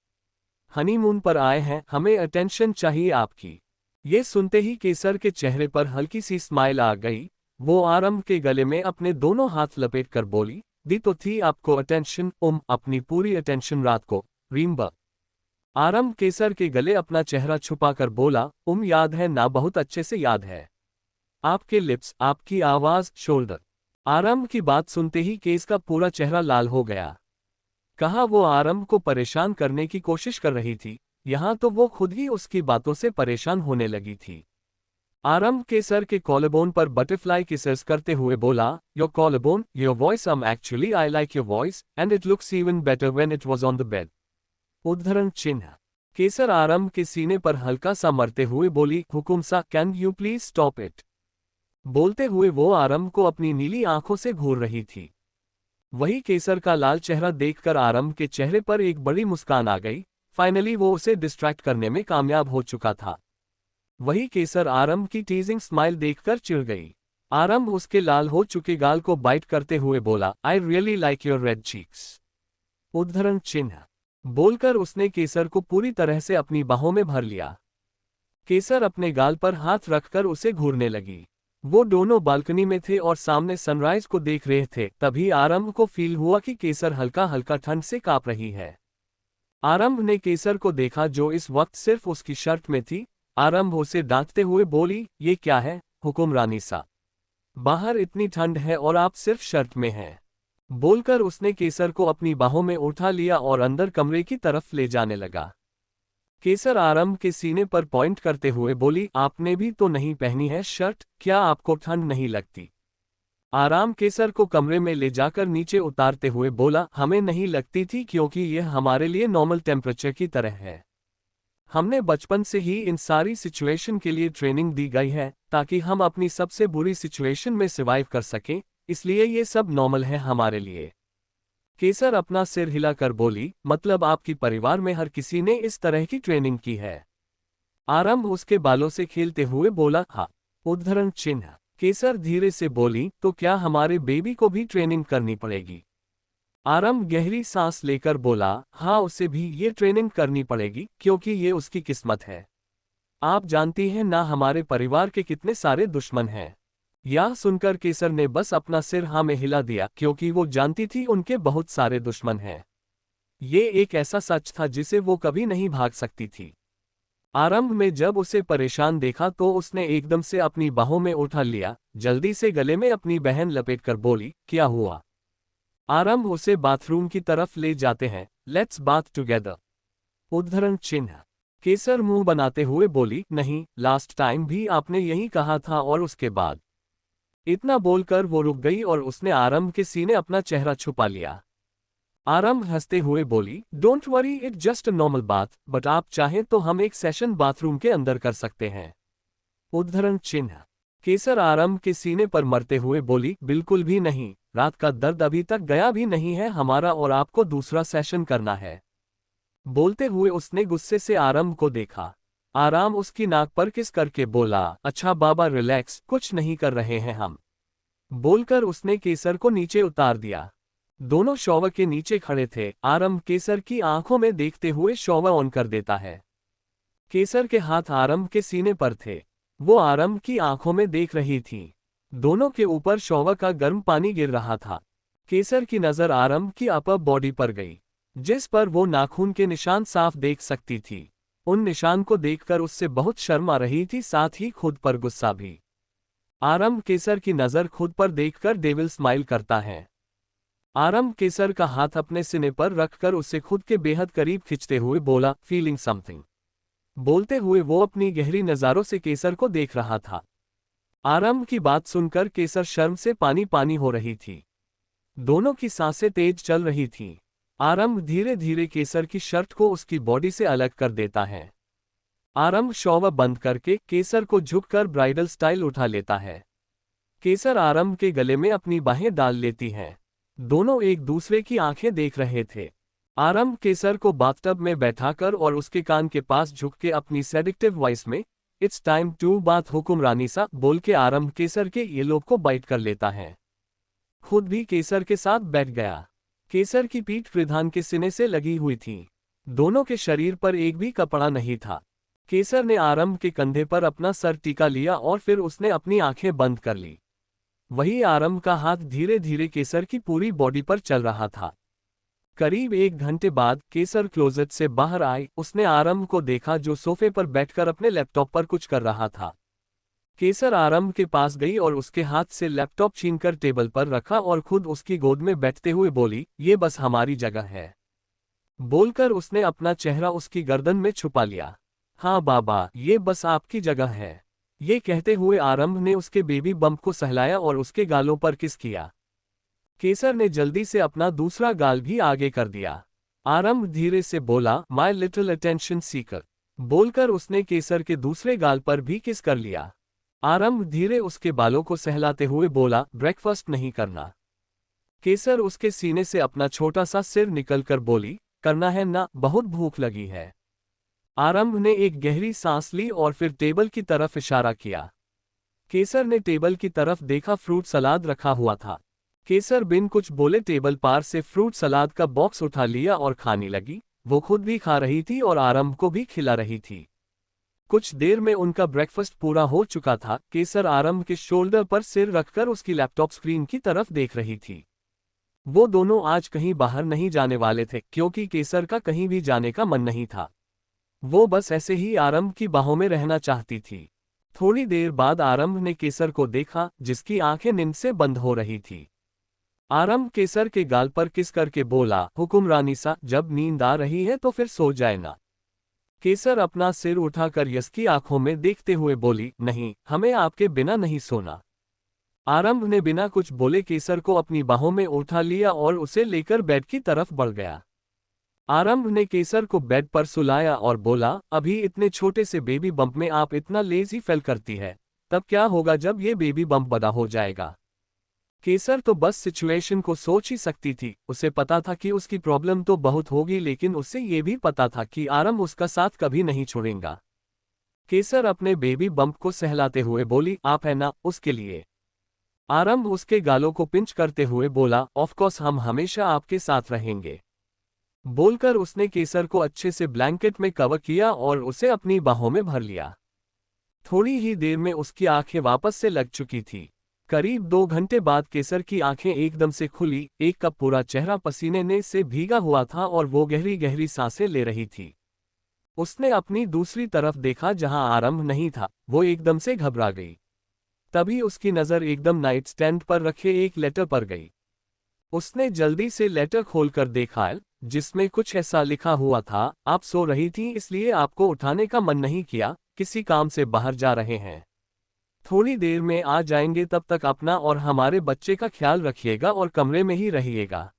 हनीमून पर आए हैं, हमें अटेंशन चाहिए आपकी। ये सुनते ही केसर के चेहरे पर हल्की सी स्माइल आ गई। वो आरंभ के गले में अपने दोनों हाथ लपेट कर बोली, दी तो थी आपको अटेंशन, अपनी पूरी अटेंशन रात को, रीम्बा। आरंभ केसर के गले अपना चेहरा छुपाकर बोला, याद है ना, बहुत अच्छे से याद है। आपके लिप्स, आपकी आवाज, शोल्डर। आरंभ की बात सुनते ही केस का पूरा चेहरा लाल हो गया। कहा वो आरंभ को परेशान करने की कोशिश कर रही थी, यहां तो वो खुद ही उसकी बातों से परेशान होने लगी थी। आरंभ के सर के कॉलरबोन पर बटरफ्लाई किसेस करते हुए बोला, your collarbone, your voice, actually I like your voice and it looks even better when it was on the bed. उद्धरण चिन्ह। केसर आरंभ के सीने पर हल्का सा मरते हुए बोली, हुकुम सा, can you please stop it. बोलते हुए वो आरंभ को अपनी नीली आंखों से घूर रही थी। वही केसर का लाल चेहरा देखकर आरंभ के चेहरे पर एक बड़ी मुस्कान आ गई। फाइनली वो उसे डिस्ट्रैक्ट करने में कामयाब हो चुका था। वही केसर आरंभ की टीजिंग स्माइल देखकर चिढ़ गई। आरंभ उसके लाल हो चुके गाल को बाइट करते हुए बोला, I really like your red cheeks. उद्धरण चिन्ह। बोलकर उसने केसर को पूरी तरह से अपनी बाहों में भर लिया। केसर अपने गाल पर हाथ रखकर उसे घूरने लगी। वो दोनों बालकनी में थे और सामने सनराइज को देख रहे थे। तभी आरंभ को फील हुआ कि केसर हल्का हल्का ठंड से कांप रही है। आरंभ ने केसर को देखा जो इस वक्त सिर्फ उसकी शर्ट में थी। आरंभ उसे डांटते हुए बोली, ये क्या है हुकुमरानी सा, बाहर इतनी ठंड है और आप सिर्फ शर्ट में हैं। बोलकर उसने केसर को अपनी बाहों में उठा लिया और अंदर कमरे की तरफ ले जाने लगा। केसर आरंभ के सीने पर पॉइंट करते हुए बोली, आपने भी तो नहीं पहनी है शर्ट, क्या आपको ठंड नहीं लगती। आराम केसर को कमरे में ले जाकर नीचे उतारते हुए बोला, हमें नहीं लगती थी क्योंकि यह हमारे लिए नॉर्मल टेम्परेचर की तरह है। हमने बचपन से ही इन सारी सिचुएशन के लिए ट्रेनिंग दी गई है ताकि हम अपनी सबसे बुरी सिचुएशन में सर्वाइव कर सकें, इसलिए ये सब नॉर्मल है हमारे लिए। केसर अपना सिर हिलाकर बोली, मतलब आपकी परिवार में हर किसी ने इस तरह की ट्रेनिंग की है। आरंभ उसके बालों से खेलते हुए बोला, हाँ। उद्धरण चिन्ह। केसर धीरे से बोली, तो क्या हमारे बेबी को भी ट्रेनिंग करनी पड़ेगी। आरंभ गहरी सांस लेकर बोला, हाँ, उसे भी ये ट्रेनिंग करनी पड़ेगी क्योंकि ये उसकी किस्मत है। आप जानती हैं ना हमारे परिवार के कितने सारे दुश्मन हैं। यह सुनकर केसर ने बस अपना सिर हाँ में हिला दिया क्योंकि वो जानती थी उनके बहुत सारे दुश्मन हैं। ये एक ऐसा सच था जिसे वो कभी नहीं भाग सकती थी। आरंभ में जब उसे परेशान देखा तो उसने एकदम से अपनी बाहों में उठा लिया, जल्दी से गले में अपनी बहन लपेटकर बोली, क्या हुआ। आरंभ उसे बाथरूम की तरफ ले जाते हैं, लेट्स बाथ टुगेदर। उद्धरण चिन्ह। केसर मुंह बनाते हुए बोली, नहीं, लास्ट टाइम भी आपने यही कहा था और उसके बाद। इतना बोलकर वो रुक गई और उसने आरंभ के सीने अपना चेहरा छुपा लिया। आरंभ हंसते हुए बोली, don't worry, it just a normal बात, बट आप चाहें तो हम एक सेशन बाथरूम के अंदर कर सकते हैं। उद्धरण चिन्ह। केसर आरंभ के सीने पर मरते हुए बोली, बिल्कुल भी नहीं, रात का दर्द अभी तक गया भी नहीं है हमारा और आपको दूसरा सेशन करना है। बोलते हुए उसने गुस्से से आरंभ को देखा। आराम उसकी नाक पर किस करके बोला, अच्छा बाबा रिलैक्स, कुछ नहीं कर रहे हैं हम। बोलकर उसने केसर को नीचे उतार दिया। दोनों शॉवर के नीचे खड़े थे। आरंभ केसर की आंखों में देखते हुए शॉवर ऑन कर देता है। केसर के हाथ आरंभ के सीने पर थे। वो आरंभ की आंखों में देख रही थी। दोनों के ऊपर शॉवर का गर्म पानी गिर रहा था। केसर की नजर आरंभ की अपर बॉडी पर गई, जिस पर वो नाखून के निशान साफ देख सकती थी। उन निशान को देखकर उससे बहुत शर्म आ रही थी, साथ ही खुद पर गुस्सा भी। आरंभ केसर की नजर खुद पर देखकर डेविल स्माइल करता है। आरंभ केसर का हाथ अपने सीने पर रखकर उसे खुद के बेहद करीब खींचते हुए बोला, फीलिंग समथिंग। बोलते हुए वो अपनी गहरी नज़रों से केसर को देख रहा था। आरंभ की बात सुनकर केसर शर्म से पानी पानी हो रही थी। दोनों की सांसें तेज चल रही थीं। आरंभ धीरे धीरे केसर की शर्ट को उसकी बॉडी से अलग कर देता है। आरंभ शॉवर बंद करके केसर को झुककर ब्राइडल स्टाइल उठा लेता है। केसर आरंभ के गले में अपनी बाहें डाल लेती हैं। दोनों एक दूसरे की आंखें देख रहे थे। आरंभ केसर को बाथटब में बैठाकर और उसके कान के पास झुक के अपनी सेडिक्टिव वॉइस में इट्स टाइम टू बाथ हुकुमरानी सा बोल के आरंभ केसर के येलोब को बाइट कर लेता है। खुद भी केसर के साथ बैठ गया। केसर की पीठ प्रधान के सीने से लगी हुई थी। दोनों के शरीर पर एक भी कपड़ा नहीं था। केसर ने आरंभ के कंधे पर अपना सर टिका लिया और फिर उसने अपनी आंखें बंद कर ली। वही आरंभ का हाथ धीरे धीरे केसर की पूरी बॉडी पर चल रहा था। करीब 1 घंटे बाद केसर क्लोजेट से बाहर आई। उसने आरंभ को देखा जो सोफे पर बैठकर अपने लैपटॉप पर कुछ कर रहा था। केसर आरंभ के पास गई और उसके हाथ से लैपटॉप छीनकर टेबल पर रखा और खुद उसकी गोद में बैठते हुए बोली, ये बस हमारी जगह है। बोलकर उसने अपना चेहरा उसकी गर्दन में छुपा लिया। हाँ बाबा, ये बस आपकी जगह है। ये कहते हुए आरंभ ने उसके बेबी बम्प को सहलाया और उसके गालों पर किस किया। केसर ने जल्दी से अपना दूसरा गाल भी आगे कर दिया। आरंभ धीरे से बोला, माई लिटिल अटेंशन सीकर। बोलकर उसने केसर के दूसरे गाल पर भी किस कर लिया। आरंभ धीरे उसके बालों को सहलाते हुए बोला, ब्रेकफास्ट नहीं करना। केसर उसके सीने से अपना छोटा सा सिर निकलकर बोली, करना है ना, बहुत भूख लगी है। आरंभ ने एक गहरी सांस ली और फिर टेबल की तरफ इशारा किया। केसर ने टेबल की तरफ देखा, फ्रूट सलाद रखा हुआ था। केसर बिन कुछ बोले टेबल पार से फ्रूट सलाद का बॉक्स उठा लिया और खाने लगी। वो खुद भी खा रही थी और आरंभ को भी खिला रही थी। कुछ देर में उनका ब्रेकफास्ट पूरा हो चुका था। केसर आरंभ के शोल्डर पर सिर रखकर उसकी लैपटॉप स्क्रीन की तरफ देख रही थी। वो दोनों आज कहीं बाहर नहीं जाने वाले थे क्योंकि केसर का कहीं भी जाने का मन नहीं था। वो बस ऐसे ही आरंभ की बाहों में रहना चाहती थी। थोड़ी देर बाद आरंभ ने केसर को देखा जिसकी आंखें नींद से बंद हो रही थी। आरंभ केसर के गाल पर किस करके बोला, हुकुमरानी सा, जब नींद आ रही है तो फिर सो जाए ना। केसर अपना सिर उठाकर यश की आंखों में देखते हुए बोली, नहीं, हमें आपके बिना नहीं सोना। आरंभ ने बिना कुछ बोले केसर को अपनी बाहों में उठा लिया और उसे लेकर बेड की तरफ बढ़ गया। आरंभ ने केसर को बेड पर सुलाया और बोला, अभी इतने छोटे से बेबी बम्प में आप इतना लेजी फील करती है, तब क्या होगा जब ये बेबी बम्प बड़ा हो जाएगा। केसर तो बस सिचुएशन को सोच ही सकती थी। उसे पता था कि उसकी प्रॉब्लम तो बहुत होगी, लेकिन उसे ये भी पता था कि आरंभ उसका साथ कभी नहीं छोड़ेगा। केसर अपने बेबी बम्प को सहलाते हुए बोली, आप है ना, उसके लिए। आरंभ उसके गालों को पिंच करते हुए बोला, ऑफ कोर्स, हम हमेशा आपके साथ रहेंगे। बोलकर उसने केसर को अच्छे से ब्लैंकेट में कवर किया और उसे अपनी बाहों में भर लिया। थोड़ी ही देर में उसकी आंखें वापस से लग चुकी थी। करीब 2 घंटे बाद केसर की आंखें एकदम से खुली। एक का पूरा चेहरा पसीने ने से भीगा हुआ था और वो गहरी गहरी सांसें ले रही थी। उसने अपनी दूसरी तरफ देखा जहां आरंभ नहीं था। वो एकदम से घबरा गई। तभी उसकी नज़र एकदम नाइट स्टैंड पर रखे एक लेटर पर गई। उसने जल्दी से लेटर खोलकर देखा जिसमें कुछ ऐसा लिखा हुआ था, आप सो रही थी इसलिए आपको उठाने का मन नहीं किया, किसी काम से बाहर जा रहे हैं, थोड़ी देर में आ जाएंगे, तब तक अपना और हमारे बच्चे का ख्याल रखिएगा और कमरे में ही रहिएगा।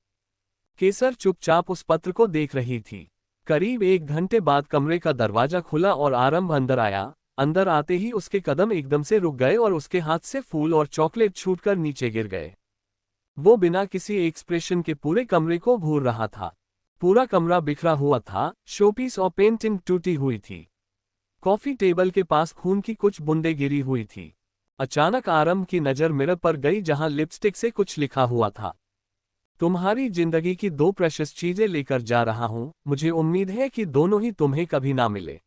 केसर चुपचाप उस पत्र को देख रही थी। करीब 1 घंटे बाद कमरे का दरवाजा खुला और आरंभ अंदर आया। अंदर आते ही उसके कदम एकदम से रुक गए और उसके हाथ से फूल और चॉकलेट छूटकर नीचे गिर गए। वो बिना किसी एक्सप्रेशन के पूरे कमरे को घूर रहा था। पूरा कमरा बिखरा हुआ था, शोपीस और पेंटिंग टूटी हुई थी। कॉफी टेबल के पास खून की कुछ बूंदें गिरी हुई थी। अचानक आरंभ की नज़र मिरर पर गई जहां लिपस्टिक से कुछ लिखा हुआ था, तुम्हारी जिंदगी की 2 प्रेशियस चीजें लेकर जा रहा हूं, मुझे उम्मीद है कि दोनों ही तुम्हें कभी ना मिले।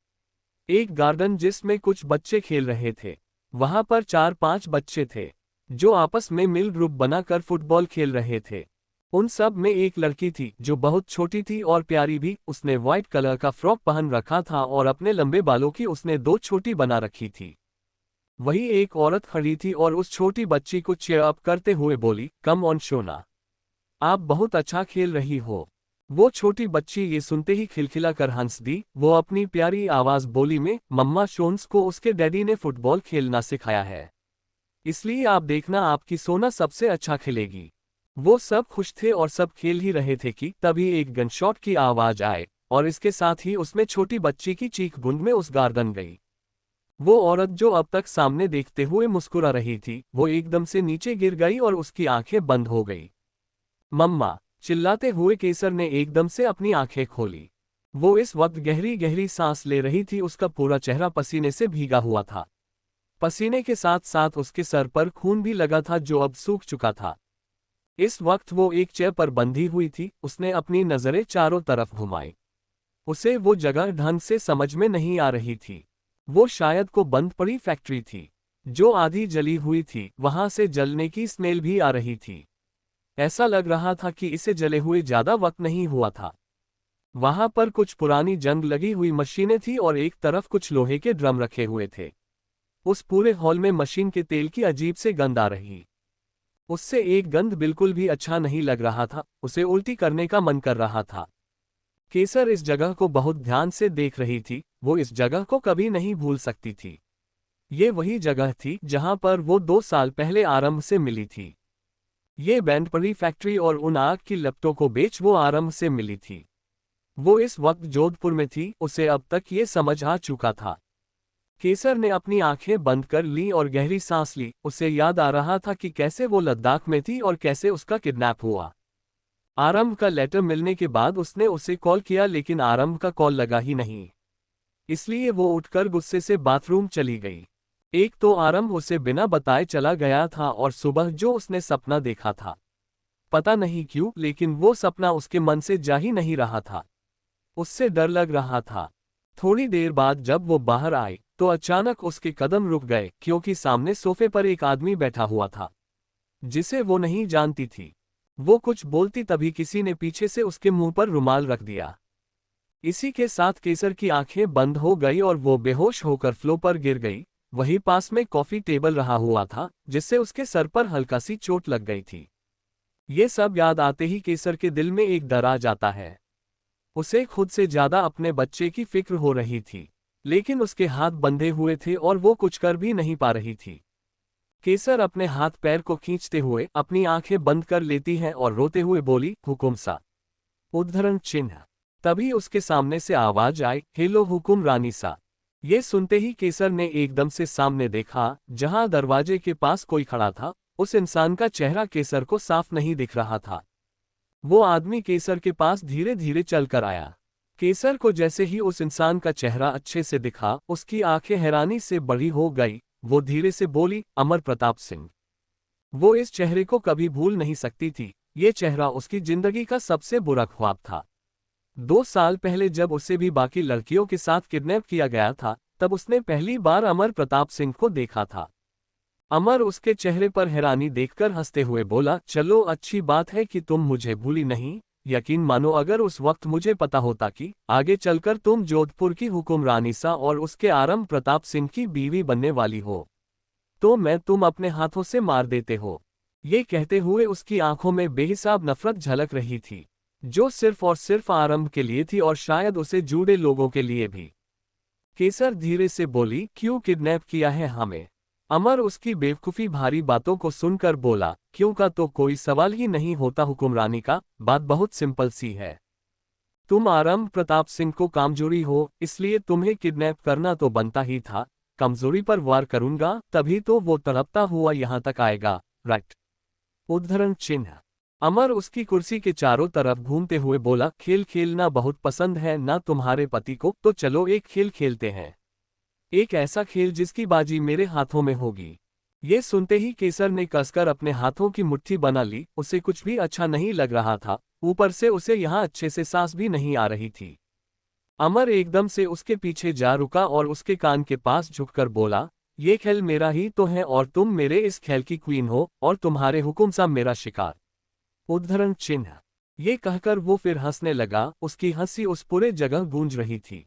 एक गार्डन जिसमें कुछ बच्चे खेल रहे थे। वहां पर 4-5 बच्चे थे जो आपस में मिल ग्रुप बनाकर फुटबॉल खेल रहे थे। उन सब में एक लड़की थी जो बहुत छोटी थी और प्यारी भी। उसने व्हाइट कलर का फ्रॉक पहन रखा था और अपने लंबे बालों की उसने 2 छोटी बना रखी थी। वही एक औरत खड़ी थी और उस छोटी बच्ची को चीयर अप करते हुए बोली, कम ऑन शोना, आप बहुत अच्छा खेल रही हो। वो छोटी बच्ची ये सुनते ही खिलखिला कर हंस दी। वो अपनी प्यारी आवाज बोली में, मम्मा, शोन्स को उसके डैडी ने फुटबॉल खेलना सिखाया है, इसलिए आप देखना आपकी सोना सबसे अच्छा खेलेगी। वो सब खुश थे और सब खेल ही रहे थे कि तभी एक गनशॉट की आवाज आए। और इसके साथ ही उसमें छोटी बच्ची की चीख गूंज में उस गार्डन गई। वो औरत जो अब तक सामने देखते हुए मुस्कुरा रही थी, वो एकदम से नीचे गिर गई और उसकी आंखें बंद हो गई। मम्मा! चिल्लाते हुए केसर ने एकदम से अपनी आंखें खोली। वो इस वक्त गहरी गहरी सांस ले रही थी, उसका पूरा चेहरा पसीने से भीगा हुआ था। पसीने के साथ साथ उसके सर पर खून भी लगा था जो अब सूख चुका था। इस वक्त वो एक चेयर पर बंधी हुई थी। उसने अपनी नजरें चारों तरफ घुमाई। उसे वो जगह ढंग से समझ में नहीं आ रही थी। वो शायद को बंद पड़ी फैक्ट्री थी जो आधी जली हुई थी, वहां से जलने की स्मेल भी आ रही थी। ऐसा लग रहा था कि इसे जले हुए ज्यादा वक्त नहीं हुआ था। वहां पर कुछ पुरानी जंग लगी हुई मशीनें थी और एक तरफ कुछ लोहे के ड्रम रखे हुए थे। उस पूरे हॉल में मशीन के तेल की अजीब से गंध आ रही। उससे एक गंध बिल्कुल भी अच्छा नहीं लग रहा था, उसे उल्टी करने का मन कर रहा था। केसर इस जगह को बहुत ध्यान से देख रही थी, वो इस जगह को कभी नहीं भूल सकती थी। ये वही जगह थी जहां पर वो 2 साल पहले आरंभ से मिली थी। ये बैंडपरी फैक्ट्री और उन आग की लपटों को बेच वो आरंभ से मिली थी। वो इस वक्त जोधपुर में थी, उसे अब तक ये समझ आ चुका था। केसर ने अपनी आंखें बंद कर ली और गहरी सांस ली। उसे याद आ रहा था कि कैसे वो लद्दाख में थी और कैसे उसका किडनैप हुआ। आरंभ का लेटर मिलने के बाद उसने उसे कॉल किया, लेकिन आरंभ का कॉल लगा ही नहीं। इसलिए वो उठकर गुस्से से बाथरूम चली गई। एक तो आरंभ उसे बिना बताए चला गया था और सुबह जो उसने सपना देखा था, पता नहीं क्यों, लेकिन वो सपना उसके मन से जा ही नहीं रहा था। उससे डर लग रहा था। थोड़ी देर बाद जब वो बाहर आई तो अचानक उसके कदम रुक गए, क्योंकि सामने सोफे पर एक आदमी बैठा हुआ था जिसे वो नहीं जानती थी। वो कुछ बोलती तभी किसी ने पीछे से उसके मुंह पर रुमाल रख दिया। इसी के साथ केसर की आंखें बंद हो गई और वो बेहोश होकर फ्लो पर गिर गई। वहीं पास में कॉफी टेबल रहा हुआ था जिससे उसके सर पर हल्का सी चोट लग गई थी। ये सब याद आते ही केसर के दिल में एक डर आ जाता है। उसे खुद से ज्यादा अपने बच्चे की फिक्र हो रही थी, लेकिन उसके हाथ बंधे हुए थे और वो कुछ कर भी नहीं पा रही थी। केसर अपने हाथ पैर को खींचते हुए अपनी आंखें बंद कर लेती है और रोते हुए बोली, हुकुम सा। उद्धरण चिन्ह। तभी उसके सामने से आवाज आई, हेलो हुकुम रानी सा। ये सुनते ही केसर ने एकदम से सामने देखा, जहां दरवाजे के पास कोई खड़ा था। उस इंसान का चेहरा केसर को साफ नहीं दिख रहा था। वो आदमी केसर के पास धीरे धीरे चलकर आया। केसर को जैसे ही उस इंसान का चेहरा अच्छे से दिखा, उसकी आंखें हैरानी से बड़ी हो गई। वो धीरे से बोली, अमर प्रताप सिंह। वो इस चेहरे को कभी भूल नहीं सकती थी। ये चेहरा उसकी जिंदगी का सबसे बुरा ख्वाब था। 2 साल पहले जब उसे भी बाकी लड़कियों के साथ किडनैप किया गया था, तब उसने पहली बार अमर प्रताप सिंह को देखा था। अमर उसके चेहरे पर हैरानी देखकर हंसते हुए बोला, चलो अच्छी बात है कि तुम मुझे भूली नहीं। यकीन मानो अगर उस वक्त मुझे पता होता कि आगे चलकर तुम जोधपुर की हुक्मरानी सा और उसके आरंभ प्रताप सिंह की बीवी बनने वाली हो, तो मैं तुम अपने हाथों से मार देते हो। ये कहते हुए उसकी आंखों में बेहिसाब नफरत झलक रही थी, जो सिर्फ और सिर्फ आरंभ के लिए थी और शायद उसे जुड़े लोगों के लिए भी। केसर धीरे से बोली, क्यों किडनैप किया है हमें? अमर उसकी बेवकूफ़ी भारी बातों को सुनकर बोला, क्यों का तो कोई सवाल ही नहीं होता हुक्मरानी का, बात बहुत सिंपल सी है। तुम आरंभ प्रताप सिंह को कामजोरी हो, इसलिए तुम्हें किडनैप करना तो बनता ही था। कमजोरी पर वार करूंगा तभी तो वो तड़पता हुआ यहां तक आएगा, राइट? उद्धरण चिन्ह। अमर उसकी कुर्सी के चारों तरफ घूमते हुए बोला, खेल खेलना बहुत पसंद है ना तुम्हारे पति को, तो चलो एक खेल खेलते हैं। एक ऐसा खेल जिसकी बाजी मेरे हाथों में होगी। ये सुनते ही केसर ने कसकर अपने हाथों की मुट्ठी बना ली। उसे कुछ भी अच्छा नहीं लग रहा था, ऊपर से उसे यहाँ अच्छे से सांस भी नहीं आ रही थी। अमर एकदम से उसके पीछे जा रुका और उसके कान के पास झुककर बोला, ये खेल मेरा ही तो है और तुम मेरे इस खेल की क्वीन हो और तुम्हारे हुक्म सा मेरा शिकार। उद्धरण चिन्ह। ये कहकर वो फिर हंसने लगा। उसकी हंसी उस पूरे जगह गूंज रही थी।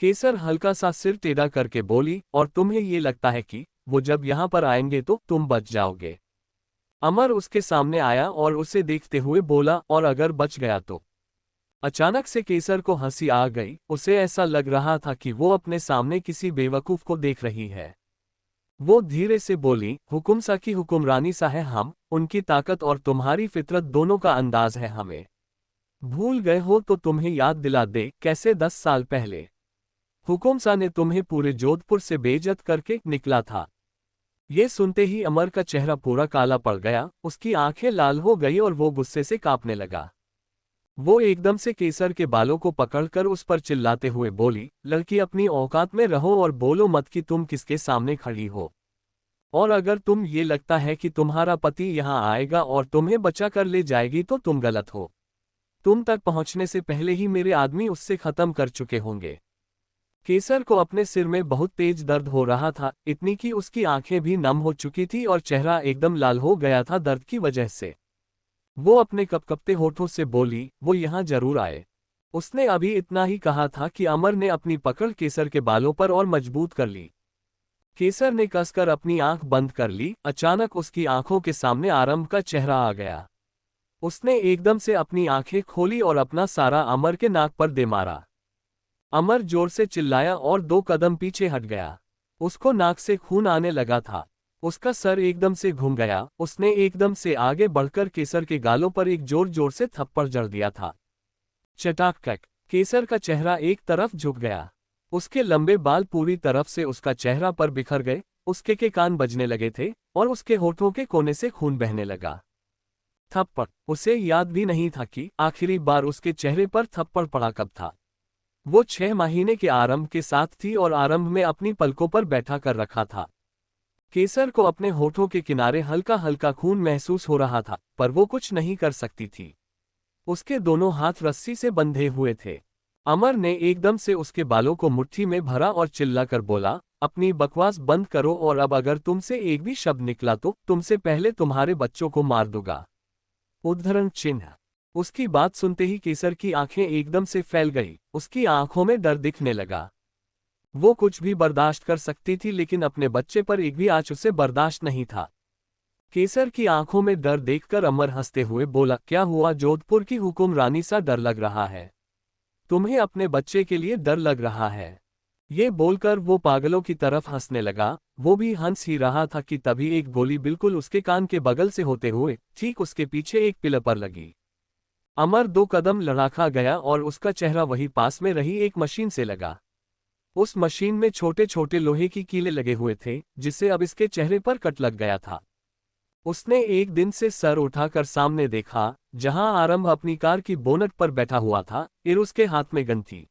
केसर हल्का सा सिर टेढ़ा करके बोली, और तुम्हें ये लगता है कि वो जब यहाँ पर आएंगे तो तुम बच जाओगे? अमर उसके सामने आया और उसे देखते हुए बोला, और अगर बच गया तो? अचानक से केसर को हंसी आ गई। उसे ऐसा लग रहा था कि वो अपने सामने किसी बेवकूफ को देख रही है। वो धीरे से बोली, हुकुम सा की हुक्मरानी सा है हम, उनकी ताकत और तुम्हारी फितरत दोनों का अंदाज है हमें। भूल गए हो तो तुम्हें याद दिला दे कैसे 10 साल पहले हुकुमसा ने तुम्हें पूरे जोधपुर से बेइज्जत करके निकला था। ये सुनते ही अमर का चेहरा पूरा काला पड़ गया, उसकी आंखें लाल हो गई और वो गुस्से से कांपने लगा। वो एकदम से केसर के बालों को पकड़कर उस पर चिल्लाते हुए बोली, लड़की अपनी औकात में रहो और बोलो मत कि तुम किसके सामने खड़ी हो। और अगर तुम ये लगता है कि तुम्हारा पति यहाँ आएगा और तुम्हें बचा कर ले जाएगी तो तुम गलत हो। तुम तक पहुंचने से पहले ही मेरे आदमी उससे खत्म कर चुके होंगे। केसर को अपने सिर में बहुत तेज दर्द हो रहा था, इतनी कि उसकी आंखें भी नम हो चुकी थी और चेहरा एकदम लाल हो गया था दर्द की वजह से। वो अपने कपकपते होठों से बोली, वो यहाँ जरूर आए। उसने अभी इतना ही कहा था कि अमर ने अपनी पकड़ केसर के बालों पर और मजबूत कर ली। केसर ने कसकर अपनी आंख बंद कर ली। अचानक उसकी आंखों के सामने आरंभ का चेहरा आ गया। उसने एकदम से अपनी आंखें खोली और अपना सारा अमर के नाक पर दे मारा। अमर जोर से चिल्लाया और 2 कदम पीछे हट गया। उसको नाक से खून आने लगा था। उसका सर एकदम से घूम गया। उसने एकदम से आगे बढ़कर केसर के गालों पर एक जोर जोर से थप्पड़ जड़ दिया था। चटाक, केसर का चेहरा एक तरफ झुक गया। उसके लंबे बाल पूरी तरफ से उसका चेहरा पर बिखर गए। उसके के कान बजने लगे थे और उसके होठों के कोने से खून बहने लगा। थप्पड़, उसे याद भी नहीं था कि आखिरी बार उसके चेहरे पर थप्पड़ पड़ा कब था। वो 6 महीने के आरंभ के साथ थी और आरंभ में अपनी पलकों पर बैठा कर रखा था। केसर को अपने होठों के किनारे हल्का हल्का खून महसूस हो रहा था, पर वो कुछ नहीं कर सकती थी। उसके दोनों हाथ रस्सी से बंधे हुए थे। अमर ने एकदम से उसके बालों को मुट्ठी में भरा और चिल्लाकर बोला, अपनी बकवास बंद करो और अब अगर तुमसे एक भी शब्द निकला तो तुमसे पहले तुम्हारे बच्चों को मार दूंगा। उद्धरण चिन्ह। उसकी बात सुनते ही केसर की आंखें एकदम से फैल गई। उसकी आंखों में डर दिखने लगा। वो कुछ भी बर्दाश्त कर सकती थी लेकिन अपने बच्चे पर एक भी आंच उसे बर्दाश्त नहीं था। केसर की आंखों में डर देखकर अमर हंसते हुए बोला, क्या हुआ, जोधपुर की हुक्मरानी सा डर लग रहा है? तुम्हें अपने बच्चे के लिए डर लग रहा है? ये बोलकर वो पागलों की तरफ हंसने लगा। वो भी हंस ही रहा था कि तभी एक गोली बिल्कुल उसके कान के बगल से होते हुए ठीक उसके पीछे एक पिलर पर लगी। अमर 2 कदम लड़ाखा गया और उसका चेहरा वही पास में रही एक मशीन से लगा। उस मशीन में छोटे छोटे लोहे की कीले लगे हुए थे, जिससे अब इसके चेहरे पर कट लग गया था। उसने एक दिन से सर उठाकर सामने देखा, जहां आरंभ अपनी कार की बोनट पर बैठा हुआ था, और उसके हाथ में गन थी।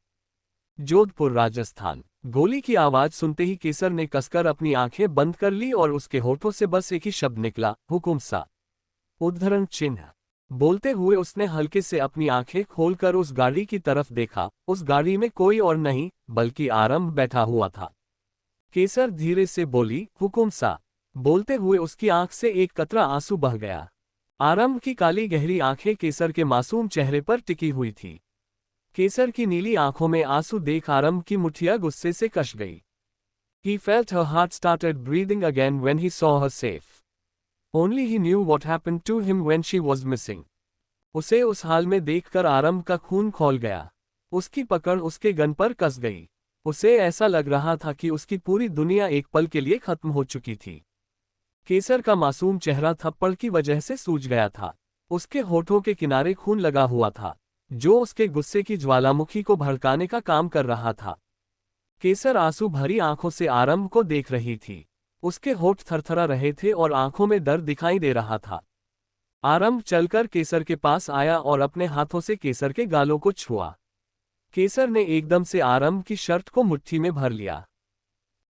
जोधपुर, राजस्थान। गोली की आवाज सुनते ही केसर ने कसकर अपनी आंखें बंद कर ली और उसके होठों से बस एक ही शब्द निकला, हुकुम सा। उद्धरण चिन्ह। बोलते हुए उसने हल्के से अपनी आंखें खोलकर उस गाड़ी की तरफ देखा। उस गाड़ी में कोई और नहीं बल्कि आरंभ बैठा हुआ था। केसर धीरे से बोली, हुकुम सा। बोलते हुए उसकी आंख से एक कतरा आंसू बह गया। आरंभ की काली गहरी आंखें केसर के मासूम चेहरे पर टिकी हुई थी। केसर की नीली आंखों में आंसू देख आरंभ की मुठ्ठियां गुस्से से कस गई। He felt her heart started breathing again when he saw her safe. Only he knew what happened to him when she was missing. उसे उस हाल में देखकर आरंभ का खून खौल गया। उसकी पकड़ उसके गन पर कस गई। उसे ऐसा लग रहा था कि उसकी पूरी दुनिया एक पल के लिए खत्म हो चुकी थी। केसर का मासूम चेहरा थप्पड़ की वजह से सूज गया था। उसके होठों के किनारे खून लगा हुआ था, जो उसके गुस्से की ज्वालामुखी को भड़काने का काम कर रहा था। केसर आंसू भरी आंखों से आरंभ को देख रही थी। उसके होठ थरथरा रहे थे और आंखों में डर दिखाई दे रहा था। आरंभ चलकर केसर के पास आया और अपने हाथों से केसर के गालों को छुआ। केसर ने एकदम से आरंभ की शर्ट को मुट्ठी में भर लिया।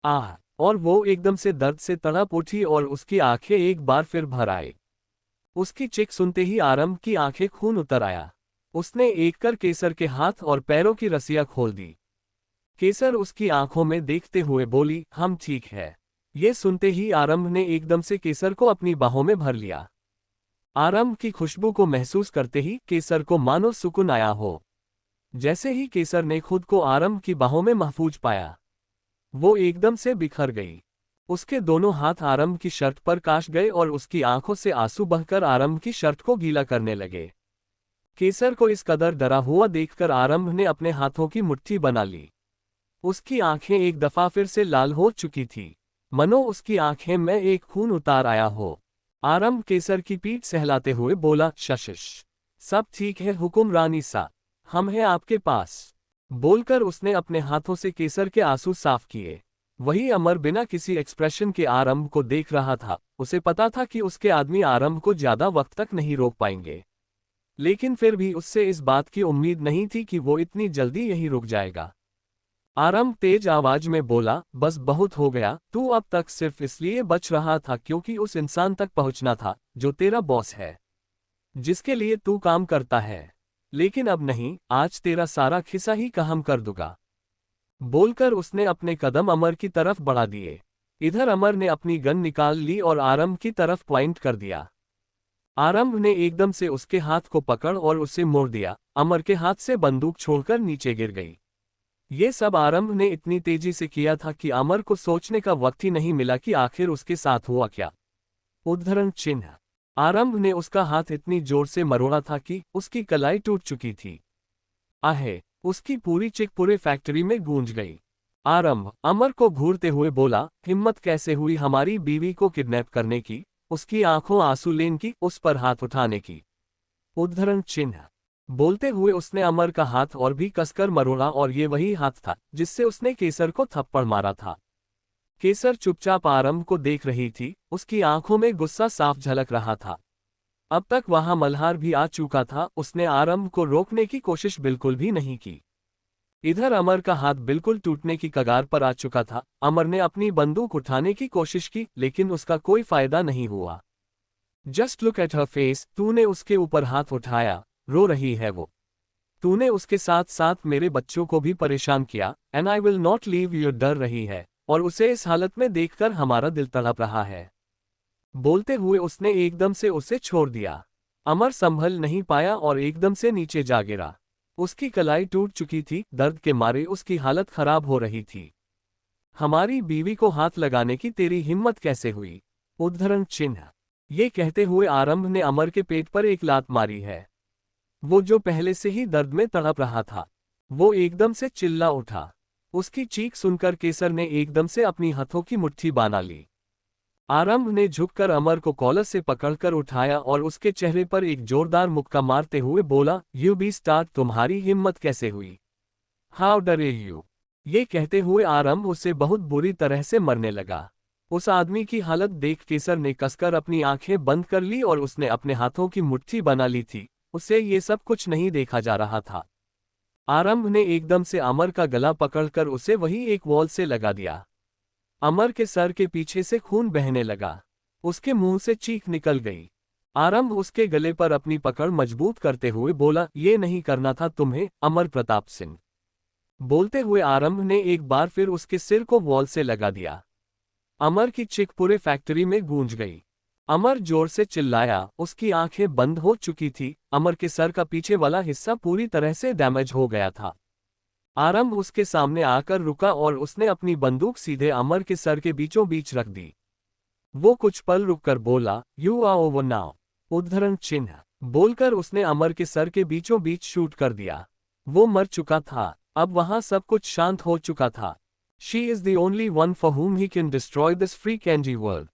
आह! और वो एकदम से दर्द से तड़प उठी और उसकी आंखें एक बार फिर भर आए। उसकी चीख सुनते ही आरंभ की आंखें खून उतर आया। उसने एक कर केसर के हाथ और पैरों की रस्सियां खोल दी। केसर उसकी आंखों में देखते हुए बोली, हम ठीक है। ये सुनते ही आरंभ ने एकदम से केसर को अपनी बाहों में भर लिया। आरंभ की खुशबू को महसूस करते ही केसर को मानो सुकून आया हो। जैसे ही केसर ने खुद को आरंभ की बाहों में महफूज पाया, वो एकदम से बिखर गई। उसके दोनों हाथ आरंभ की शर्ट पर काश गए और उसकी आंखों से आंसू बहकर आरंभ की शर्ट को गीला करने लगे। केसर को इस कदर डरा हुआ देखकर आरंभ ने अपने हाथों की मुट्ठी बना ली। उसकी आंखें एक दफा फिर से लाल हो चुकी थी, मनो उसकी आंखें में एक खून उतार आया हो। आरंभ केसर की पीठ सहलाते हुए बोला, शशिश। सब ठीक है हुक्मरानी सा, हम हैं आपके पास, बोलकर उसने अपने हाथों से केसर के आंसू साफ किए। वही अमर बिना किसी एक्सप्रेशन के आरंभ को देख रहा था। उसे पता था कि उसके आदमी आरंभ को ज्यादा वक्त तक नहीं रोक पाएंगे, लेकिन फिर भी उससे इस बात की उम्मीद नहीं थी कि वो इतनी जल्दी यहीं रुक जाएगा। आरंभ तेज आवाज में बोला, बस बहुत हो गया, तू अब तक सिर्फ इसलिए बच रहा था क्योंकि उस इंसान तक पहुंचना था जो तेरा बॉस है, जिसके लिए तू काम करता है। लेकिन अब नहीं, आज तेरा सारा खिस्सा ही कहम कर दूंगा। बोलकर उसने अपने कदम अमर की तरफ बढ़ा दिए। इधर अमर ने अपनी गन निकाल ली और आरंभ की तरफ पॉइंट कर दिया। आरंभ ने एकदम से उसके हाथ को पकड़ और उसे मोड़ दिया। अमर के हाथ से बंदूक छोड़कर नीचे गिर गई। ये सब आरंभ ने इतनी तेजी से किया था कि अमर को सोचने का वक्त ही नहीं मिला कि आखिर उसके साथ हुआ क्या। उद्धरण चिन्ह। आरंभ ने उसका हाथ इतनी जोर से मरोड़ा था कि उसकी कलाई टूट चुकी थी। आहे, उसकी पूरी चिक पूरे फैक्ट्री में गूंज गई। आरंभ अमर को घूरते हुए बोला, हिम्मत कैसे हुई हमारी बीवी को किडनैप करने की, उसकी आंखों आंसू लेन की, उस पर हाथ उठाने की। उद्धरण चिन्ह। बोलते हुए उसने अमर का हाथ और भी कसकर मरोड़ा और ये वही हाथ था जिससे उसने केसर को थप्पड़ मारा था। केसर चुपचाप आरंभ को देख रही थी, उसकी आंखों में गुस्सा साफ झलक रहा था। अब तक वहां मल्हार भी आ चुका था, उसने आरंभ को रोकने की कोशिश बिल्कुल भी नहीं की। इधर अमर का हाथ बिल्कुल टूटने की कगार पर आ चुका था। अमर ने अपनी बंदूक उठाने की कोशिश की, लेकिन उसका कोई फायदा नहीं हुआ। Just look at her face, तूने उसके ऊपर हाथ उठाया, रो रही है वो। तूने उसके साथ साथ मेरे बच्चों को भी परेशान किया, and I will not leave you, डर रही है, और उसे इस हालत में देखकर हमारा दिल तड़प रहा है। बोलते हुए उसने एकदम से उसे छोड़ दिया। अमर संभल नहीं पाया और एकदम से नीचे जा गिरा। उसकी कलाई टूट चुकी थी, दर्द के मारे उसकी हालत खराब हो रही थी। हमारी बीवी को हाथ लगाने की तेरी हिम्मत कैसे हुई। उद्धरण चिन्ह। ये कहते हुए आरंभ ने अमर के पेट पर एक लात मारी है। वो जो पहले से ही दर्द में तड़प रहा था, वो एकदम से चिल्ला उठा। उसकी चीख सुनकर केसर ने एकदम से अपनी हाथों की मुट्ठी बांध ली। आरंभ ने झुककर अमर को कॉलर से पकड़कर उठाया और उसके चेहरे पर एक जोरदार मुक्का मारते हुए बोला, यू बी स्टार्ट, तुम्हारी हिम्मत कैसे हुई, हाउ डरे यू। ये कहते हुए आरंभ उसे बहुत बुरी तरह से मरने लगा। उस आदमी की हालत देख केसर ने कसकर अपनी आंखें बंद कर ली और उसने अपने हाथों की मुट्ठी बना ली थी। उसे ये सब कुछ नहीं देखा जा रहा था। आरंभ ने एकदम से अमर का गला पकड़कर उसे वही एक वॉल से लगा दिया। अमर के सर के पीछे से खून बहने लगा। उसके मुंह से चीख निकल गई। आरंभ उसके गले पर अपनी पकड़ मजबूत करते हुए बोला, ये नहीं करना था तुम्हें, अमर प्रताप सिंह। बोलते हुए आरंभ ने एक बार फिर उसके सिर को वॉल से लगा दिया। अमर की चीख पूरे फैक्ट्री में गूंज गई। अमर जोर से चिल्लाया, उसकी आंखें बंद हो चुकी थी। अमर के सर का पीछे वाला हिस्सा पूरी तरह से डैमेज हो गया था। आरंभ उसके सामने आकर रुका और उसने अपनी बंदूक सीधे अमर के सर के बीचों बीच रख दी। वो कुछ पल रुककर बोला, यू आर ओवर नाउ। उद्धरण चिन्ह। बोलकर उसने अमर के सर के बीचों बीच शूट कर दिया। वो मर चुका था। अब वहां सब कुछ शांत हो चुका था। She is the only one for whom he can destroy this free candy world.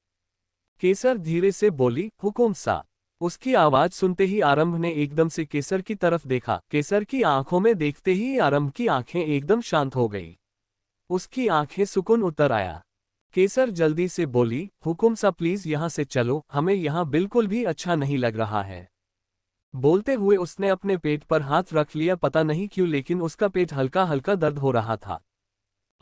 Kesar धीरे से बोली, हुकुम सा। उसकी आवाज सुनते ही आरंभ ने एकदम से केसर की तरफ देखा। केसर की आंखों में देखते ही आरंभ की आंखें एकदम शांत हो गई। उसकी आंखें सुकून उतर आया। केसर जल्दी से बोली, हुकुम सा प्लीज यहां से चलो, हमें यहां बिल्कुल भी अच्छा नहीं लग रहा है। बोलते हुए उसने अपने पेट पर हाथ रख लिया, पता नहीं क्यों लेकिन उसका पेट हल्का हल्का दर्द हो रहा था।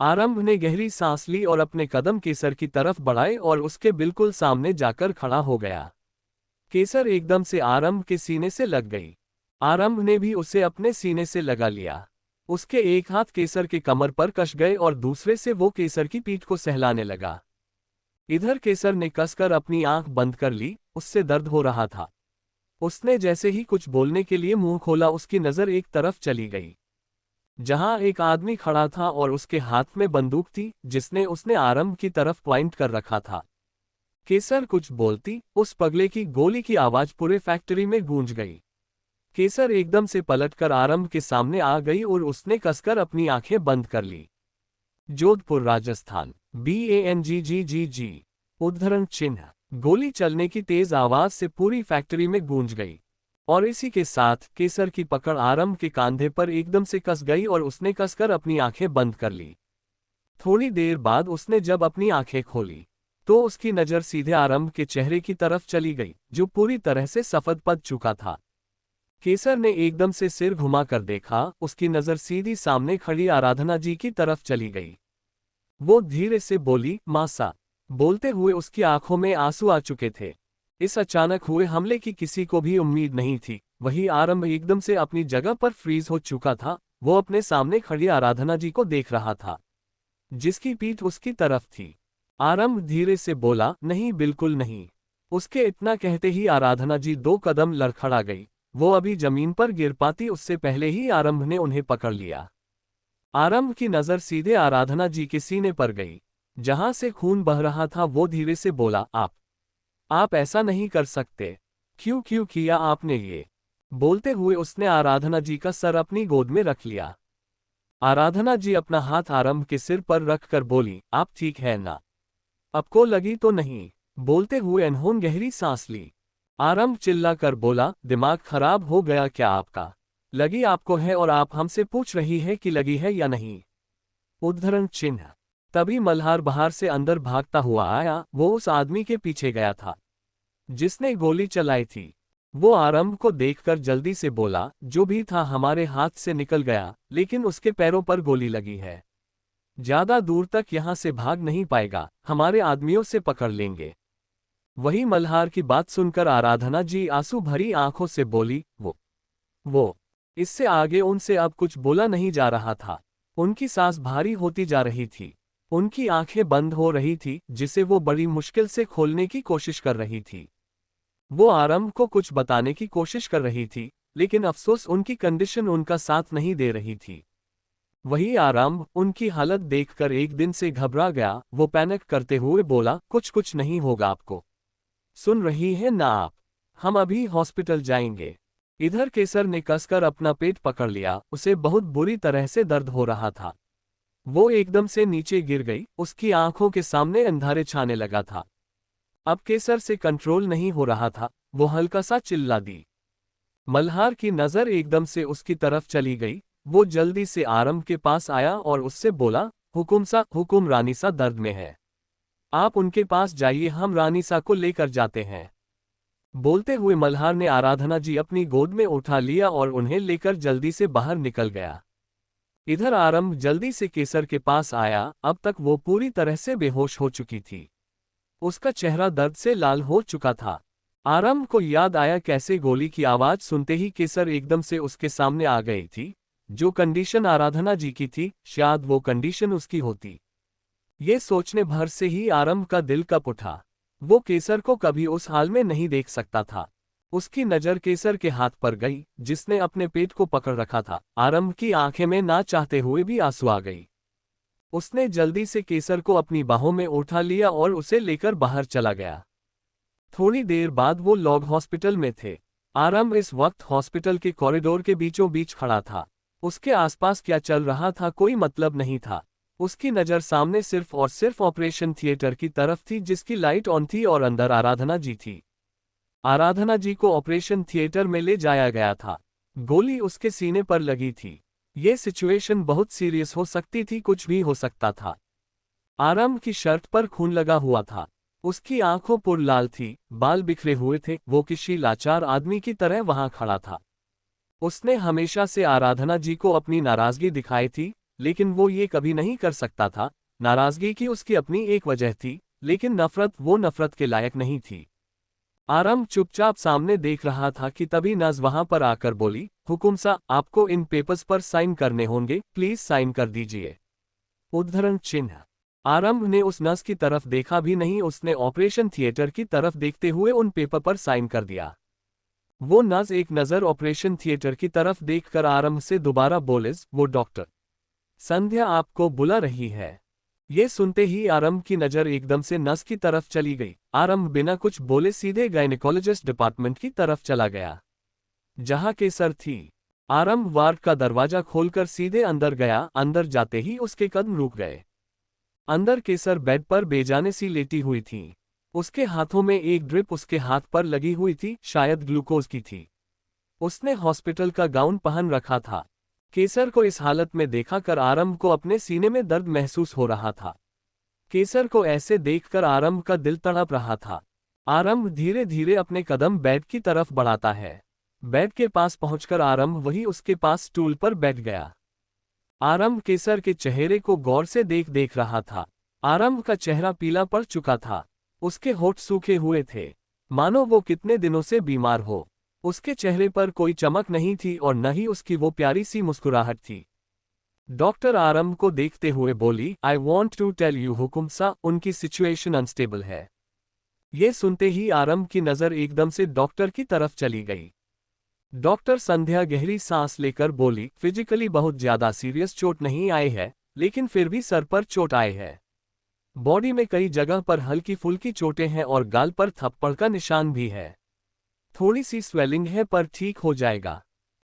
आरंभ ने गहरी सांस ली और अपने कदम केसर की तरफ बढ़ाए और उसके बिल्कुल सामने जाकर खड़ा हो गया। केसर एकदम से आरंभ के सीने से लग गई। आरंभ ने भी उसे अपने सीने से लगा लिया। उसके एक हाथ केसर के कमर पर कस गए और दूसरे से वो केसर की पीठ को सहलाने लगा। इधर केसर ने कसकर अपनी आंख बंद कर ली, उससे दर्द हो रहा था। उसने जैसे ही कुछ बोलने के लिए मुंह खोला, उसकी नजर एक तरफ चली गई, जहां एक आदमी खड़ा था और उसके हाथ में बंदूक थी जिसने उसने आरंभ की तरफ पॉइंट कर रखा था। केसर कुछ बोलती, उस पगले की गोली की आवाज पूरे फैक्ट्री में गूंज गई। केसर एकदम से पलटकर आरंभ के सामने आ गई और उसने कसकर अपनी आंखें बंद कर ली। जोधपुर राजस्थान, BANGGGG। उद्धरण चिन्ह। गोली चलने की तेज आवाज से पूरी फैक्ट्री में गूंज गई। और इसी के साथ केसर की पकड़ आरंभ के कंधे पर एकदम से कस गई और उसने कसकर अपनी आंखें बंद कर ली। थोड़ी देर बाद उसने जब अपनी आंखें खोली तो उसकी नजर सीधे आरंभ के चेहरे की तरफ चली गई, जो पूरी तरह से सफेद पड़ चुका था। केसर ने एकदम से सिर घुमाकर देखा, उसकी नजर सीधी सामने खड़ी आराधना जी की तरफ चली गई। वो धीरे से बोली, मासा। बोलते हुए उसकी आंखों में आंसू आ चुके थे। इस अचानक हुए हमले की किसी को भी उम्मीद नहीं थी। वही आरंभ एकदम से अपनी जगह पर फ्रीज हो चुका था। वो अपने सामने खड़ी आराधना जी को देख रहा था, जिसकी पीठ उसकी तरफ थी। आरंभ धीरे से बोला, नहीं, बिल्कुल नहीं। उसके इतना कहते ही आराधना जी 2 कदम लड़खड़ा गई। वो अभी जमीन पर गिर पाती उससे पहले ही आरंभ ने उन्हें पकड़ लिया। आरंभ की नजर सीधे आराधना जी के सीने पर गई, जहां से खून बह रहा था। वो धीरे से बोला, आप ऐसा नहीं कर सकते। क्यों किया आपने ये? बोलते हुए उसने आराधना जी का सर अपनी गोद में रख लिया। आराधना जी अपना हाथ आरंभ के सिर पर रखकर बोली, आप ठीक है ना? आपको लगी तो नहीं? बोलते हुए अनहोनी गहरी सांस ली। आरंभ चिल्लाकर बोला, दिमाग खराब हो गया क्या आपका? लगी आपको है और आप हमसे पूछ रही है कि लगी है या नहीं? उद्धरण चिन्ह। तभी मल्हार बाहर से अंदर भागता हुआ आया। वो उस आदमी के पीछे गया था जिसने गोली चलाई थी। वो आरंभ को देखकर जल्दी से बोला, जो भी था हमारे हाथ से निकल गया, लेकिन उसके पैरों पर गोली लगी है। ज्यादा दूर तक यहां से भाग नहीं पाएगा, हमारे आदमियों से पकड़ लेंगे। वही मल्हार की बात सुनकर आराधना जी आंसू भरी आंखों से बोली, वो। इससे आगे उनसे अब कुछ बोला नहीं जा रहा था। उनकी सांस भारी होती जा रही थी। उनकी आंखें बंद हो रही थी, जिसे वो बड़ी मुश्किल से खोलने की कोशिश कर रही थी। वो आरंभ को कुछ बताने की कोशिश कर रही थी, लेकिन अफसोस उनकी कंडीशन उनका साथ नहीं दे रही थी। वही आरंभ उनकी हालत देखकर एक दिन से घबरा गया। वो पैनिक करते हुए बोला, कुछ नहीं होगा आपको। सुन रही है ना आप? हम अभी हॉस्पिटल जाएंगे। इधर केसर ने कसकर अपना पेट पकड़ लिया। उसे बहुत बुरी तरह से दर्द हो रहा था। वो एकदम से नीचे गिर गई। उसकी आंखों के सामने अंधारे छाने लगा था। अब केसर से कंट्रोल नहीं हो रहा था। वो हल्का सा चिल्ला दी। मल्हार की नजर एकदम से उसकी तरफ चली गई। वो जल्दी से आरंभ के पास आया और उससे बोला, हुकुम, रानी सा दर्द में है। आप उनके पास जाइए, हम रानी सा को लेकर जाते हैं। बोलते हुए मल्हार ने आराधना जी अपनी गोद में उठा लिया और उन्हें लेकर जल्दी से बाहर निकल गया। इधर आरंभ जल्दी से केसर के पास आया। अब तक वो पूरी तरह से बेहोश हो चुकी थी। उसका चेहरा दर्द से लाल हो चुका था। आरंभ को याद आया कैसे गोली की आवाज सुनते ही केसर एकदम से उसके सामने आ गई थी। जो कंडीशन आराधना जी की थी, शायद वो कंडीशन उसकी होती। ये सोचने भर से ही आरंभ का दिल कप उठा। वो केसर को कभी उस हाल में नहीं देख सकता था। उसकी नजर केसर के हाथ पर गई, जिसने अपने पेट को पकड़ रखा था। आरंभ की आंखें में ना चाहते हुए भी आंसू आ गई। उसने जल्दी से केसर को अपनी बाहों में उठा लिया और उसे लेकर बाहर चला गया। थोड़ी देर बाद वो लोग हॉस्पिटल में थे। आरंभ इस वक्त हॉस्पिटल के कॉरिडोर के बीचों बीच खड़ा था। उसके आसपास क्या चल रहा था कोई मतलब नहीं था। उसकी नज़र सामने सिर्फ और सिर्फ ऑपरेशन थिएटर की तरफ थी, जिसकी लाइट ऑन थी और अंदर आराधना जी थी। आराधना जी को ऑपरेशन थिएटर में ले जाया गया था। गोली उसके सीने पर लगी थी। ये सिचुएशन बहुत सीरियस हो सकती थी, कुछ भी हो सकता था। आरंभ की शर्ट पर खून लगा हुआ था। उसकी आंखों पर लाल थी, बाल बिखरे हुए थे। वो किसी लाचार आदमी की तरह वहां खड़ा था। उसने हमेशा से आराधना जी को अपनी नाराजगी दिखाई थी, लेकिन वो ये कभी नहीं कर सकता था। नाराजगी की उसकी अपनी एक वजह थी, लेकिन नफरत वो नफरत के लायक नहीं थी। आरंभ चुपचाप सामने देख रहा था कि तभी नज वहां पर आकर बोली, हुकुम सा, आपको इन पेपर्स पर साइन करने होंगे, प्लीज साइन कर दीजिए। उद्धरण चिन्ह। आरंभ ने उस नस की तरफ देखा भी नहीं। उसने ऑपरेशन थिएटर की तरफ देखते हुए उन पेपर पर साइन कर दिया। वो नस एक नजर ऑपरेशन थिएटर की तरफ देखकर आरंभ से दोबारा बोलिस, वो डॉक्टर संध्या आपको बुला रही है। ये सुनते ही आरंभ की नजर एकदम से नस की तरफ चली गई। आरंभ बिना कुछ बोले सीधे गायनेकोलॉजिस्ट डिपार्टमेंट की तरफ चला गया, जहां केसर थी। आरंभ वार्ड का दरवाजा खोलकर सीधे अंदर गया। अंदर जाते ही उसके कदम रुक गए। अंदर केसर बेड पर बेजाने सी लेटी हुई थी। उसके हाथों में एक ड्रिप उसके हाथ पर लगी हुई थी, शायद ग्लूकोज की थी। उसने हॉस्पिटल का गाउन पहन रखा था। केसर को इस हालत में देखा कर आरंभ को अपने सीने में दर्द महसूस हो रहा था। केसर को ऐसे देखकर आरंभ का दिल तड़प रहा था। आरंभ धीरे धीरे अपने कदम बेड की तरफ बढ़ाता है। बेड के पास पहुंचकर आरंभ वही उसके पास स्टूल पर बैठ गया। आरंभ केसर के चेहरे को गौर से देख रहा था। आरंभ का चेहरा पीला पड़ चुका था। उसके होठ सूखे हुए थे, मानो वो कितने दिनों से बीमार हो। उसके चेहरे पर कोई चमक नहीं थी और न ही उसकी वो प्यारी सी मुस्कुराहट थी। डॉक्टर आरंभ को देखते हुए बोली, I want to tell you हुकुम सा, उनकी सिचुएशन अनस्टेबल है। ये सुनते ही आरंभ की नजर एकदम से डॉक्टर की तरफ चली गई। डॉक्टर संध्या गहरी सांस लेकर बोली, फिजिकली बहुत ज्यादा सीरियस चोट नहीं आई है, लेकिन फिर भी सर पर चोट आई है। बॉडी में कई जगह पर हल्की फुल्की चोटें हैं और गाल पर थप्पड़ का निशान भी है। थोड़ी सी स्वेलिंग है पर ठीक हो जाएगा,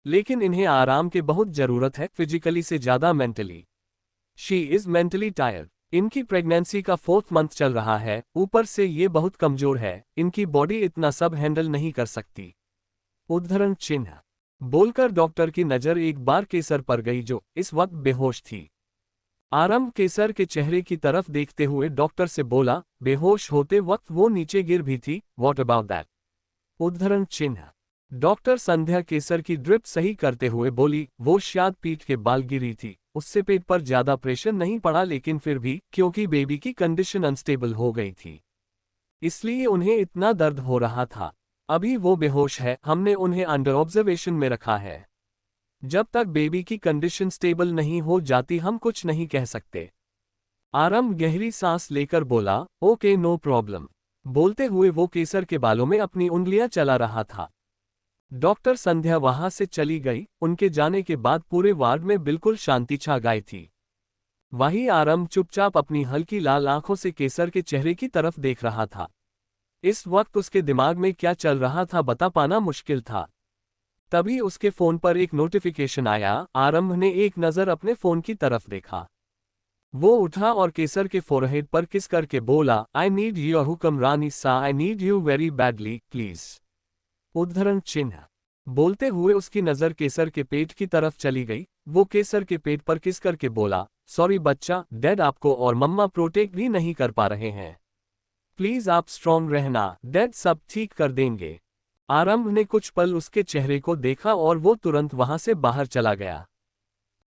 लेकिन इन्हें आराम की बहुत जरूरत है, फिजिकली से ज्यादा mentally. She is mentally tired. इनकी प्रेगनेंसी का 4th मंथ चल रहा है, ऊपर से ये बहुत कमजोर है, इनकी बॉडी इतना सब हैंडल नहीं कर सकती। उद्धरण चिन्ह बोलकर डॉक्टर की नजर एक बार केसर पर गई, जो इस वक्त बेहोश थी। आरंभ केसर के चेहरे की तरफ देखते हुए डॉक्टर से बोला, बेहोश होते वक्त वो नीचे गिर भी थी, व्हाट अबाउट दैट? उद्धरण चिन्ह डॉक्टर संध्या केसर की ड्रिप सही करते हुए बोली, वो शायद पीठ के बाल गिरी थी, उससे पेट पर ज्यादा प्रेशर नहीं पड़ा, लेकिन फिर भी क्योंकि बेबी की कंडीशन अनस्टेबल हो गई थी, इसलिए उन्हें इतना दर्द हो रहा था। अभी वो बेहोश है, हमने उन्हें अंडर ऑब्जर्वेशन में रखा है। जब तक बेबी की कंडीशन स्टेबल नहीं हो जाती हम कुछ नहीं कह सकते। आरंभ गहरी सांस लेकर बोला, ओके नो प्रॉब्लम। बोलते हुए वो केसर के बालों में अपनी उंगलियां चला रहा था। डॉक्टर संध्या वहां से चली गई। उनके जाने के बाद पूरे वार्ड में बिल्कुल शांति छा गई थी। वहीं आरंभ चुपचाप अपनी हल्की लाल आंखों से केसर के चेहरे की तरफ देख रहा था। इस वक्त उसके दिमाग में क्या चल रहा था बता पाना मुश्किल था। तभी उसके फोन पर एक नोटिफिकेशन आया। आरंभ ने एक नजर अपने फोन की तरफ देखा। वो उठा और केसर के फोरहेड पर किस करके बोला, आई नीड योर हुक्म रानी सा, I need you very badly please. उद्धरण चिन्ह बोलते हुए उसकी नजर केसर के पेट की तरफ चली गई। वो केसर के पेट पर किस करके बोला, सॉरी बच्चा, डैड आपको और मम्मा प्रोटेक्ट भी नहीं कर पा रहे हैं, प्लीज आप स्ट्रॉन्ग रहना, डैड सब ठीक कर देंगे। आरंभ ने कुछ पल उसके चेहरे को देखा और वो तुरंत वहां से बाहर चला गया।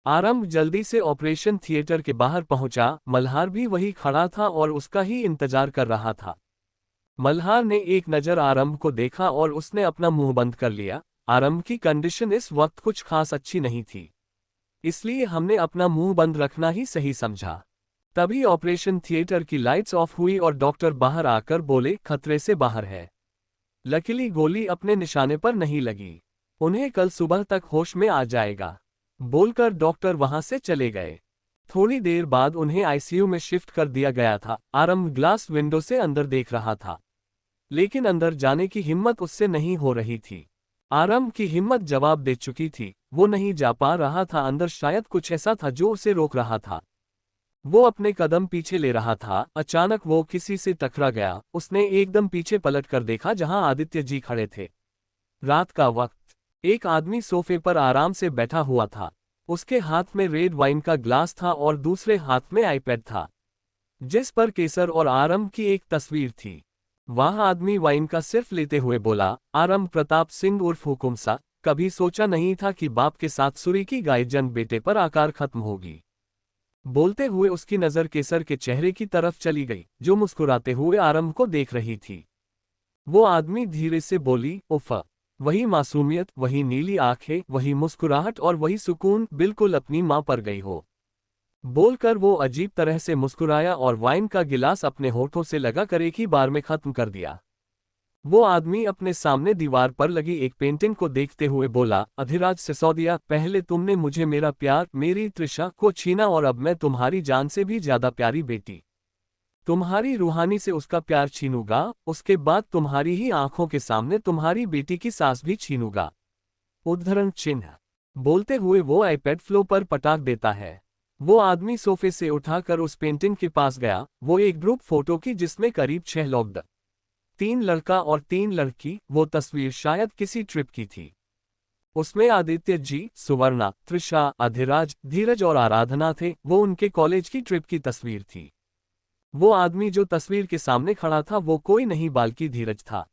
आरंभ जल्दी से ऑपरेशन थिएटर के बाहर पहुंचा। मल्हार भी वही खड़ा था और उसका ही इंतजार कर रहा था। मल्हार ने एक नजर आरंभ को देखा और उसने अपना मुंह बंद कर लिया। आरंभ की कंडीशन इस वक्त कुछ खास अच्छी नहीं थी, इसलिए हमने अपना मुंह बंद रखना ही सही समझा। तभी ऑपरेशन थिएटर की लाइट्स ऑफ हुई और डॉक्टर बाहर आकर बोले, खतरे से बाहर है। लकीली गोली अपने निशाने पर नहीं लगी, उन्हें कल सुबह तक होश में आ जाएगा, बोलकर डॉक्टर वहां से चले गए। थोड़ी देर बाद उन्हें आईसीयू में शिफ्ट कर दिया गया था। आरंभ ग्लास विंडो से अंदर देख रहा था, लेकिन अंदर जाने की हिम्मत उससे नहीं हो रही थी। आरंभ की हिम्मत जवाब दे चुकी थी, वो नहीं जा पा रहा था अंदर। शायद कुछ ऐसा था जो उसे रोक रहा था। वो अपने कदम पीछे ले रहा था। अचानक वो किसी से टकरा गया। उसने एकदम पीछे पलट कर देखा जहां आदित्य जी खड़े थे। रात का वक्त, एक आदमी सोफे पर आराम से बैठा हुआ था। उसके हाथ में रेड वाइन का ग्लास था और दूसरे हाथ में आईपैड था, जिस पर केसर और आरंभ की एक तस्वीर थी। वह आदमी वाइन का सिर्फ लेते हुए बोला, आरंभ प्रताप सिंह उर्फ हुकुम सा, कभी सोचा नहीं था कि बाप के साथ सुरी की गाय जन्म बेटे पर आकर खत्म होगी। बोलते हुए उसकी नजर केसर के चेहरे की तरफ चली गई, जो मुस्कुराते हुए आरंभ को देख रही थी। वो आदमी धीरे से बोली, उफ़, वही मासूमियत, वही नीली आंखें, वही मुस्कुराहट और वही सुकून, बिल्कुल अपनी मां पर गई हो। बोलकर वो अजीब तरह से मुस्कुराया और वाइन का गिलास अपने होठों से लगाकर एक ही बार में खत्म कर दिया। वो आदमी अपने सामने दीवार पर लगी एक पेंटिंग को देखते हुए बोला, अधिराज सिसोदिया, पहले तुमने मुझे मेरा प्यार, मेरी त्रिशा को छीना और अब मैं तुम्हारी जान से भी ज्यादा प्यारी बेटी, तुम्हारी रूहानी से उसका प्यार छीनूंगा। उसके बाद तुम्हारी ही आंखों के सामने तुम्हारी बेटी की सांस भी छीनूंगा। उद्धरण चिन्ह बोलते हुए वो आईपैड फ्लो पर पटाख देता है। वो आदमी सोफे से उठाकर उस पेंटिंग के पास गया। वो एक ग्रुप फोटो की जिसमें करीब 6 लोग, 3 लड़का और 3 लड़की। वो तस्वीर शायद किसी ट्रिप की थी। उसमें आदित्य जी, सुवर्णा, त्रिशा, अधिराज, धीरज और आराधना थे। वो उनके कॉलेज की ट्रिप की तस्वीर थी। वो आदमी जो तस्वीर के सामने खड़ा था वो कोई नहीं बल्कि धीरज था।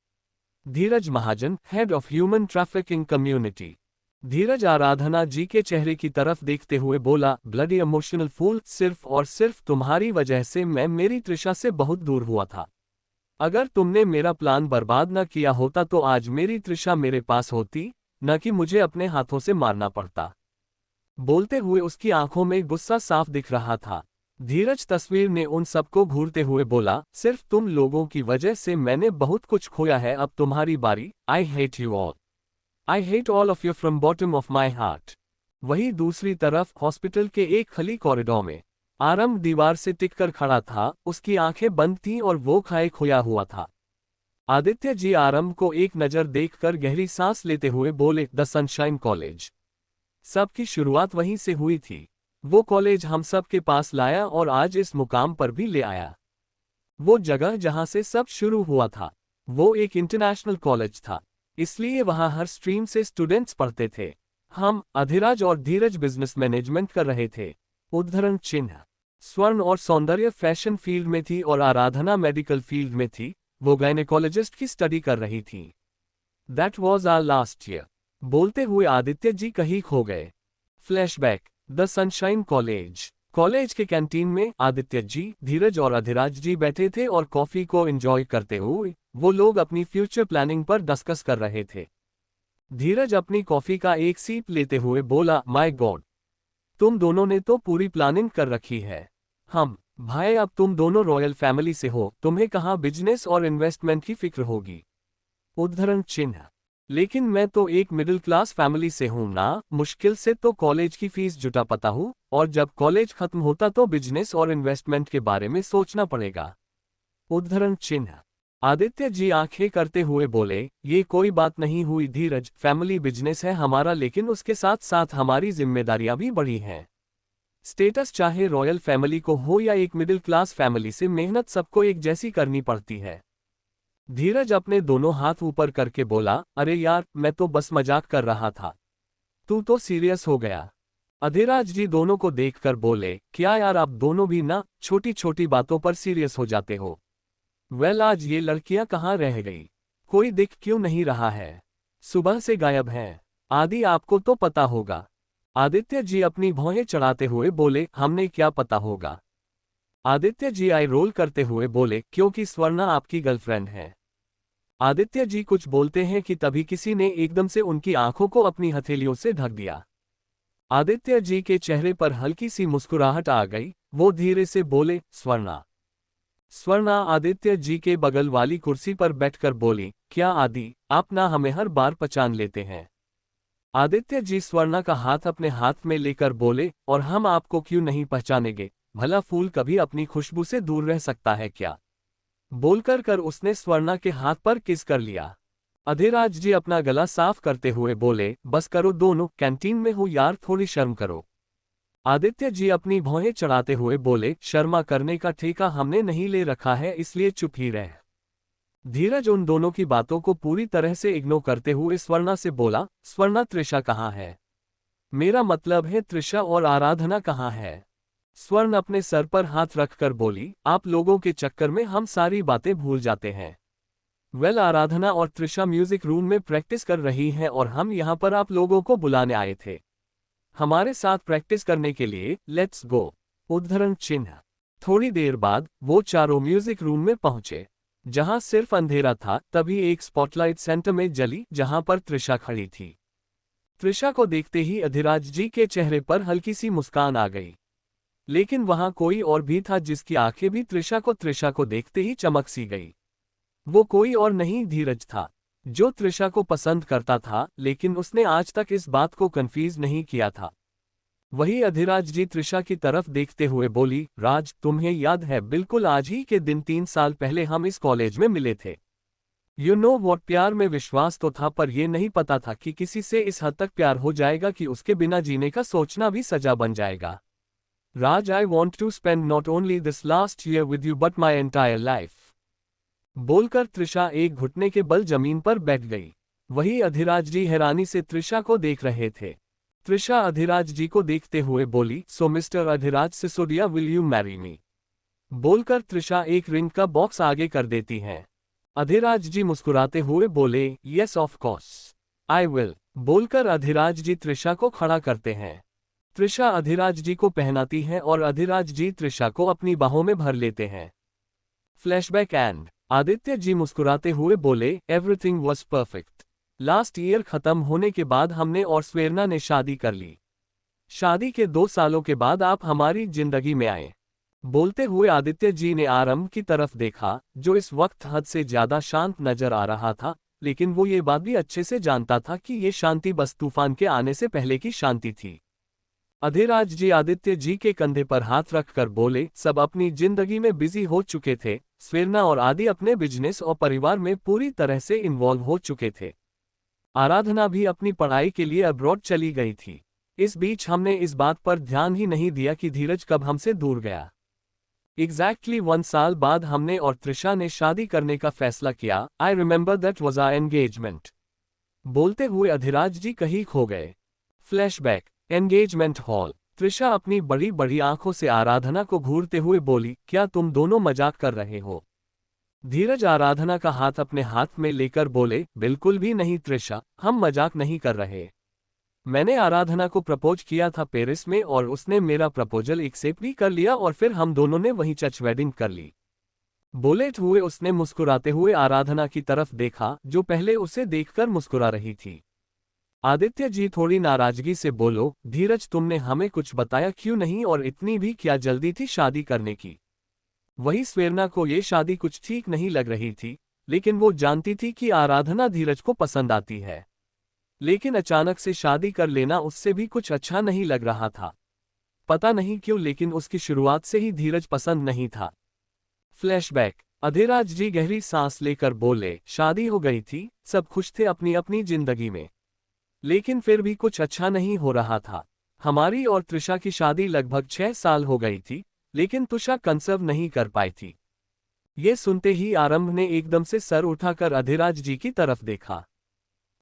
Dheeraj Mahajan, head of human trafficking community. Dheeraj Aradhana ji के चेहरे की तरफ देखते हुए बोला, ब्लडी इमोशनल फूल, सिर्फ और सिर्फ तुम्हारी वजह से मैं मेरी त्रिशा से बहुत दूर हुआ था। अगर तुमने मेरा प्लान बर्बाद न किया होता तो आज मेरी त्रिशा मेरे पास होती, न कि मुझे अपने हाथों से मारना पड़ता। बोलते हुए उसकी आंखों में गुस्सा साफ दिख रहा था। धीरज तस्वीर ने उन सबको घूरते हुए बोला, सिर्फ तुम लोगों की वजह से मैंने बहुत कुछ खोया है, अब तुम्हारी बारी। I hate you all. I hate all of you from bottom of my heart. वहीं दूसरी तरफ हॉस्पिटल के एक खली कॉरिडोर में आरंभ दीवार से टिककर खड़ा था। उसकी आंखें बंद थीं और वो खाए खोया हुआ था। आदित्य जी आरंभ को एक नज़र देखकर गहरी सांस लेते हुए बोले, द सनशाइन कॉलेज। सबकी शुरुआत वहीं से हुई थी। वो कॉलेज हम सब के पास लाया और आज इस मुकाम पर भी ले आया। वो जगह जहां से सब शुरू हुआ था, वो एक इंटरनेशनल कॉलेज था, इसलिए वहां हर स्ट्रीम से स्टूडेंट्स पढ़ते थे। हम, अधिराज और धीरज बिजनेस मैनेजमेंट कर रहे थे। उद्धरण चिन्ह। स्वर्ण और सौंदर्य फैशन फील्ड में थी और आराधना मेडिकल फील्ड में थी। वो गायनेकोलॉजिस्ट की स्टडी कर रही थी। That was our last year. बोलते हुए आदित्य जी कहीं खो गए। Flashback. The Sunshine College. College के कैंटीन में आदित्य जी, धीरज और अधिराज जी बैठे थे और कॉफी को एंजॉय करते हुए वो लोग अपनी फ्यूचर प्लानिंग पर डिस्कस कर रहे थे। धीरज अपनी कॉफी का एक सीप लेते हुए बोला, माय गॉड, तुम दोनों ने तो पूरी प्लानिंग कर रखी है। हम भाई, अब तुम दोनों रॉयल फैमिली से हो, तुम्हें कहाँ बिजनेस और इन्वेस्टमेंट की फिक्र होगी। उद्धरण चिन्ह। लेकिन मैं तो एक मिडिल क्लास फैमिली से हूं ना, मुश्किल से तो कॉलेज की फीस जुटा पाता हूं, और जब कॉलेज खत्म होता तो बिजनेस और इन्वेस्टमेंट के बारे में सोचना पड़ेगा। उद्धरण चिन्ह। आदित्य जी आंखें करते हुए बोले, ये कोई बात नहीं हुई धीरज, फैमिली बिजनेस है हमारा, लेकिन उसके साथ साथ हमारी जिम्मेदारियां भी बड़ी हैं। स्टेटस चाहे रॉयल फैमिली को हो या एक मिडिल क्लास फैमिली से, मेहनत सबको एक जैसी करनी पड़ती है। धीरज अपने दोनों हाथ ऊपर करके बोला, अरे यार, मैं तो बस मजाक कर रहा था, तू तो सीरियस हो गया। अधिराज जी दोनों को देखकर बोले, क्या यार, आप दोनों भी ना छोटी छोटी बातों पर सीरियस हो जाते हो। वेल, आज ये लड़कियां कहाँ रह गई, कोई दिख क्यों नहीं रहा है, सुबह से गायब हैं। आदि आपको तो पता होगा। आदित्य जी अपनी भौहें चढ़ाते हुए बोले, हमने क्या पता होगा। आदित्य जी आई रोल करते हुए बोले, क्योंकि स्वर्णा आपकी गर्लफ्रेंड है। आदित्य जी कुछ बोलते हैं कि तभी किसी ने एकदम से उनकी आंखों को अपनी हथेलियों से ढक दिया। आदित्य जी के चेहरे पर हल्की सी मुस्कुराहट आ गई। वो धीरे से बोले, स्वर्णा। स्वर्णा आदित्य जी के बगल वाली कुर्सी पर बैठकर बोली, क्या आदि, आप ना हमें हर बार पहचान लेते हैं। आदित्य जी स्वर्णा का हाथ अपने हाथ में लेकर बोले, और हम आपको क्यों नहीं पहचानेंगे, भला फूल कभी अपनी खुशबू से दूर रह सकता है क्या। बोलकर कर उसने स्वर्णा के हाथ पर किस कर लिया। अधिराज जी अपना गला साफ करते हुए बोले, बस करो दोनों, कैंटीन में हो यार, थोड़ी शर्म करो। आदित्य जी अपनी भौहें चढ़ाते हुए बोले, शर्मा करने का ठेका हमने नहीं ले रखा है, इसलिए चुप ही रह। धीरज उन दोनों की बातों को पूरी तरह से इग्नोर करते हुए स्वर्णा से बोला, स्वर्णा, त्रिशा कहाँ है। मेरा मतलब है त्रिशा और आराधना कहाँ है। स्वर्ण अपने सर पर हाथ रखकर बोली, आप लोगों के चक्कर में हम सारी बातें भूल जाते हैं। वेल, आराधना और त्रिशा म्यूजिक रूम में प्रैक्टिस कर रही हैं और हम यहाँ पर आप लोगों को बुलाने आए थे हमारे साथ प्रैक्टिस करने के लिए, लेट्स गो। उद्धरण चिन्ह। थोड़ी देर बाद वो चारों म्यूजिक रूम में पहुंचे, जहां सिर्फ अंधेरा था। तभी एक स्पॉटलाइट सेंटर में जली, जहां पर त्रिशा खड़ी थी। त्रिशा को देखते ही अधिराज जी के चेहरे पर हल्की सी मुस्कान आ गई, लेकिन वहां कोई और भी था जिसकी आंखें भी त्रिशा को देखते ही चमक सी गई। वो कोई और नहीं, धीरज था, जो त्रिशा को पसंद करता था, लेकिन उसने आज तक इस बात को कन्फ्यूज नहीं किया था। वही अधिराज जी त्रिशा की तरफ देखते हुए बोली, राज, तुम्हें याद है, बिल्कुल आज ही के दिन 3 साल पहले हम इस कॉलेज में मिले थे। यू नो वॉट, प्यार में विश्वास तो था, पर यह नहीं पता था कि किसी से इस हद तक प्यार हो जाएगा कि उसके बिना जीने का सोचना भी सजा बन जाएगा। राज, I want to spend not only this last year with you but my entire life। बोलकर त्रिशा एक घुटने के बल जमीन पर बैठ गई। वही अधिराज जी हैरानी से त्रिशा को देख रहे थे। त्रिशा अधिराज जी को देखते हुए बोली, so mister Adhiraj Sisodia, will you marry me? बोलकर त्रिशा एक रिंग का बॉक्स आगे कर देती हैं। अधिराज जी मुस्कुराते हुए बोले, yes of course I will. बोलकर अधिराज जी त्रिशा को खड़ा करते हैं। त्रिशा अधिराज जी को पहनाती है और अधिराज जी त्रिशा को अपनी बाहों में भर लेते हैं। फ्लैशबैक एंड आदित्य जी मुस्कुराते हुए बोले, everything was perfect. Last year खत्म होने के बाद हमने और स्वेरना ने शादी कर ली। शादी के 2 सालों के बाद आप हमारी जिंदगी में आए। बोलते हुए आदित्य जी ने आरंभ की तरफ देखा, जो इस वक्त हद से ज्यादा शांत नजर आ रहा था, लेकिन वो ये बात भी अच्छे से जानता था कि ये शांति बस तूफान के आने से पहले की शांति थी। अधिराज जी आदित्य जी के कंधे पर हाथ रखकर बोले, सब अपनी जिंदगी में बिजी हो चुके थे। स्वेरना और आदि अपने बिजनेस और परिवार में पूरी तरह से इन्वॉल्व हो चुके थे। आराधना भी अपनी पढ़ाई के लिए अब्रॉड चली गई थी। इस बीच हमने इस बात पर ध्यान ही नहीं दिया कि धीरज कब हमसे दूर गया। एग्जैक्टली 1 साल बाद हमने और त्रिशा ने शादी करने का फैसला किया। I remember that was our engagement. बोलते हुए अधिराज जी कहीं खो गए। Flashback engagement hall. त्रिशा अपनी बड़ी बड़ी आंखों से आराधना को घूरते हुए बोली, क्या तुम दोनों मजाक कर रहे हो? धीरज आराधना का हाथ अपने हाथ में लेकर बोले, बिल्कुल भी नहीं त्रिशा, हम मजाक नहीं कर रहे। मैंने आराधना को प्रपोज किया था पेरिस में और उसने मेरा प्रपोजल एक्सेप्ट भी कर लिया और फिर हम दोनों ने वहीं चर्च वेडिंग कर ली। बोले हुए उसने मुस्कुराते हुए आराधना की तरफ देखा, जो पहले उसे देखकर मुस्कुरा रही थी। आदित्य जी थोड़ी नाराजगी से बोलो, धीरज तुमने हमें कुछ बताया क्यों नहीं और इतनी भी क्या जल्दी थी शादी करने की? वही स्वेरना को ये शादी कुछ ठीक नहीं लग रही थी, लेकिन वो जानती थी कि आराधना धीरज को पसंद आती है। लेकिन अचानक से शादी कर लेना उससे भी कुछ अच्छा नहीं लग रहा था। पता नहीं क्यों, लेकिन उसकी शुरुआत से ही धीरज पसंद नहीं था। फ्लैशबैक अधिराज जी गहरी सांस लेकर बोले, शादी हो गई थी, सब खुश थे अपनी अपनी जिंदगी में, लेकिन फिर भी कुछ अच्छा नहीं हो रहा था। हमारी और त्रिशा की शादी लगभग 6 साल हो गई थी, लेकिन त्रिशा कंसर्व नहीं कर पाई थी। ये सुनते ही आरंभ ने एकदम से सर उठाकर अधिराज जी की तरफ देखा।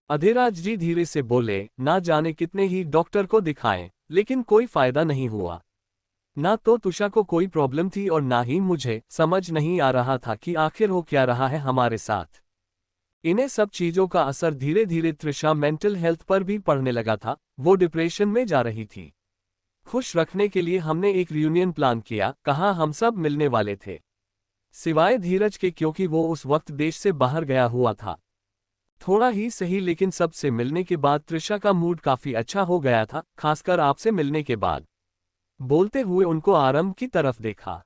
अधिराज जी धीरे से बोले, ना जाने कितने ही डॉक्टर को दिखाएं, लेकिन कोई फायदा नहीं हुआ। ना तो तुषा को कोई प्रॉब्लम थी और ना ही मुझे समझ नहीं आ रहा था कि आखिर हो क्या रहा है हमारे साथ। इन्हें सब चीजों का असर धीरे धीरे त्रिशा मेंटल हेल्थ पर भी पड़ने लगा था। वो डिप्रेशन में जा रही थी। खुश रखने के लिए हमने एक रियूनियन प्लान किया, कहा हम सब मिलने वाले थे, सिवाय धीरज के, क्योंकि वो उस वक्त देश से बाहर गया हुआ था। थोड़ा ही सही, लेकिन सबसे मिलने के बाद त्रिशा का मूड काफी अच्छा हो गया था, खासकर आपसे मिलने के बाद। बोलते हुए उनको आरंभ की तरफ देखा।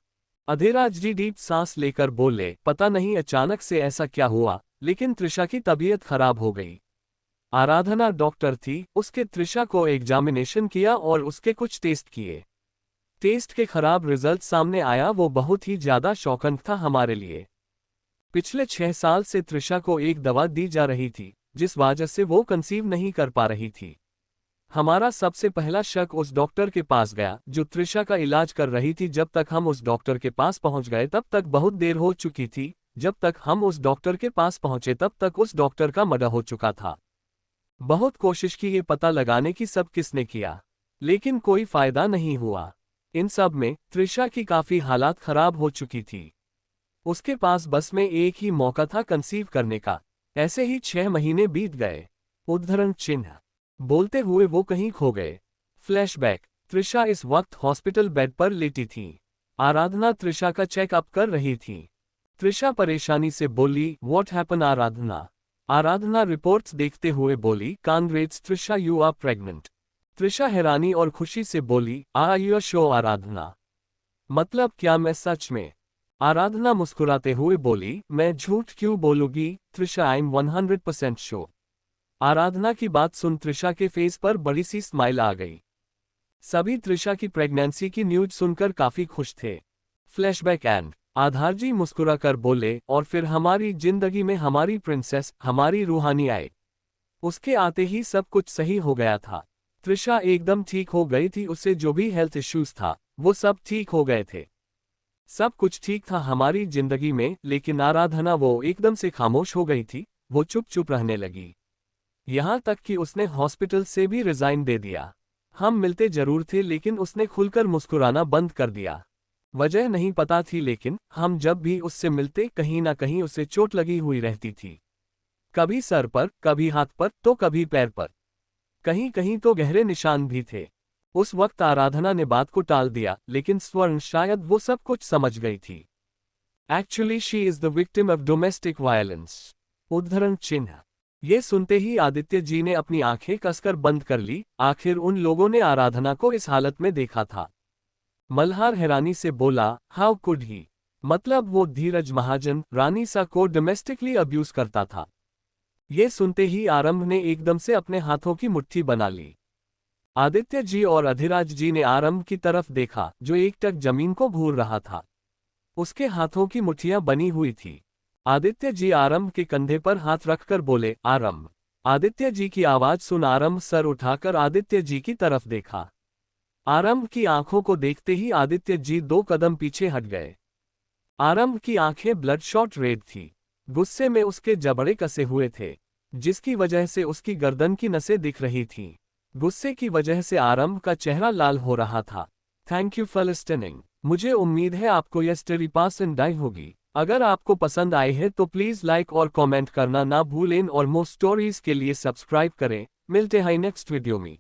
अधिराज जी डीप सांस लेकर बोले, पता नहीं अचानक से ऐसा क्या हुआ, लेकिन त्रिशा की तबीयत खराब हो गई। आराधना डॉक्टर थी, उसके त्रिशा को एग्जामिनेशन किया और उसके कुछ टेस्ट किए। टेस्ट के खराब रिजल्ट सामने आया। वो बहुत ही ज्यादा शॉकिंग था हमारे लिए। पिछले 6 साल से त्रिशा को एक दवा दी जा रही थी, जिस वजह से वो कंसीव नहीं कर पा रही थी। हमारा सबसे पहला शक उस डॉक्टर के पास गया जो त्रिशा का इलाज कर रही थी। जब तक हम उस डॉक्टर के पास पहुंच गए तब तक बहुत देर हो चुकी थी। जब तक हम उस डॉक्टर के पास पहुंचे तब तक उस डॉक्टर का मर्डर हो चुका था। बहुत कोशिश की ये पता लगाने की सब किसने किया, लेकिन कोई फायदा नहीं हुआ। इन सब में त्रिशा की काफी हालात खराब हो चुकी थी। उसके पास बस में एक ही मौका था कंसीव करने का। ऐसे ही 6 महीने बीत गए। उद्धरण चिन्ह। बोलते हुए वो कहीं खो गए। फ्लैशबैक त्रिशा इस वक्त हॉस्पिटल बेड पर लेटी थी। आराधना त्रिशा का चेकअप कर रही थी। त्रिशा परेशानी से बोली, what happen Aradhana? Aradhana reports देखते हुए बोली, congrats Trisha, you are pregnant. Trisha हैरानी और खुशी से बोली, आर यू श्योर आराधना? मतलब क्या मैं सच में? आराधना मुस्कुराते हुए बोली, मैं झूठ क्यों बोलूंगी त्रिशा, आई एम 100% श्योर। आराधना की बात सुन त्रिशा के फेस पर बड़ी सी स्माइल आ गई। सभी त्रिशा की प्रेगनेंसी की न्यूज सुनकर काफी खुश थे। फ्लैशबैक एंड आधार जी मुस्कुराकर बोले, और फिर हमारी जिंदगी में हमारी प्रिंसेस, हमारी रूहानी आए। उसके आते ही सब कुछ सही हो गया था। त्रिशा एकदम ठीक हो गई थी। उससे जो भी हेल्थ इश्यूज था वो सब ठीक हो गए थे। सब कुछ ठीक था हमारी जिंदगी में, लेकिन आराधना वो एकदम से खामोश हो गई थी। वो चुप चुप रहने लगी। यहाँ तक कि उसने हॉस्पिटल से भी रिजाइन दे दिया। हम मिलते जरूर थे लेकिन उसने खुलकर मुस्कुराना बंद कर दिया। वजह नहीं पता थी लेकिन हम जब भी उससे मिलते कहीं ना कहीं उसे चोट लगी हुई रहती थी। कभी सर पर, कभी हाथ पर, तो कभी पैर पर। कहीं कहीं तो गहरे निशान भी थे। उस वक्त आराधना ने बात को टाल दिया लेकिन स्वर्ण शायद वो सब कुछ समझ गई थी। Actually she is the victim of domestic violence. उद्धरण चिन्ह। ये सुनते ही आदित्य जी ने अपनी आंखें कसकर बंद कर ली। आखिर उन लोगों ने आराधना को इस हालत में देखा था। मल्हार हैरानी से बोला, हाउ कुड ही? मतलब वो धीरज महाजन रानीसा को डोमेस्टिकली अब्यूज करता था। ये सुनते ही आरंभ ने एकदम से अपने हाथों की मुट्ठी बना ली। आदित्य जी और अधिराज जी ने आरंभ की तरफ देखा जो एकटक जमीन को घूर रहा था। उसके हाथों की मुट्ठियां बनी हुई थी। आदित्य जी आरंभ के कंधे पर हाथ रखकर बोले, आरंभ। आदित्य जी की आवाज सुन आरंभ सर उठाकर आदित्य जी की तरफ देखा। आरंभ की आंखों को देखते ही आदित्य जी 2 कदम पीछे हट गए। आरंभ की आंखें ब्लडशॉट रेड थी। गुस्से में उसके जबड़े कसे हुए थे, जिसकी वजह से उसकी गर्दन की नसें दिख रही थीं। गुस्से की वजह से आरंभ का चेहरा लाल हो रहा था। Thank you for listening. मुझे उम्मीद है आपको यह स्टोरी पसंद आई होगी। अगर आपको पसंद आई है तो प्लीज़ लाइक और कमेंट करना ना भूलें और मोर स्टोरीज के लिए सब्सक्राइब करें। मिलते हैं नेक्स्ट वीडियो में।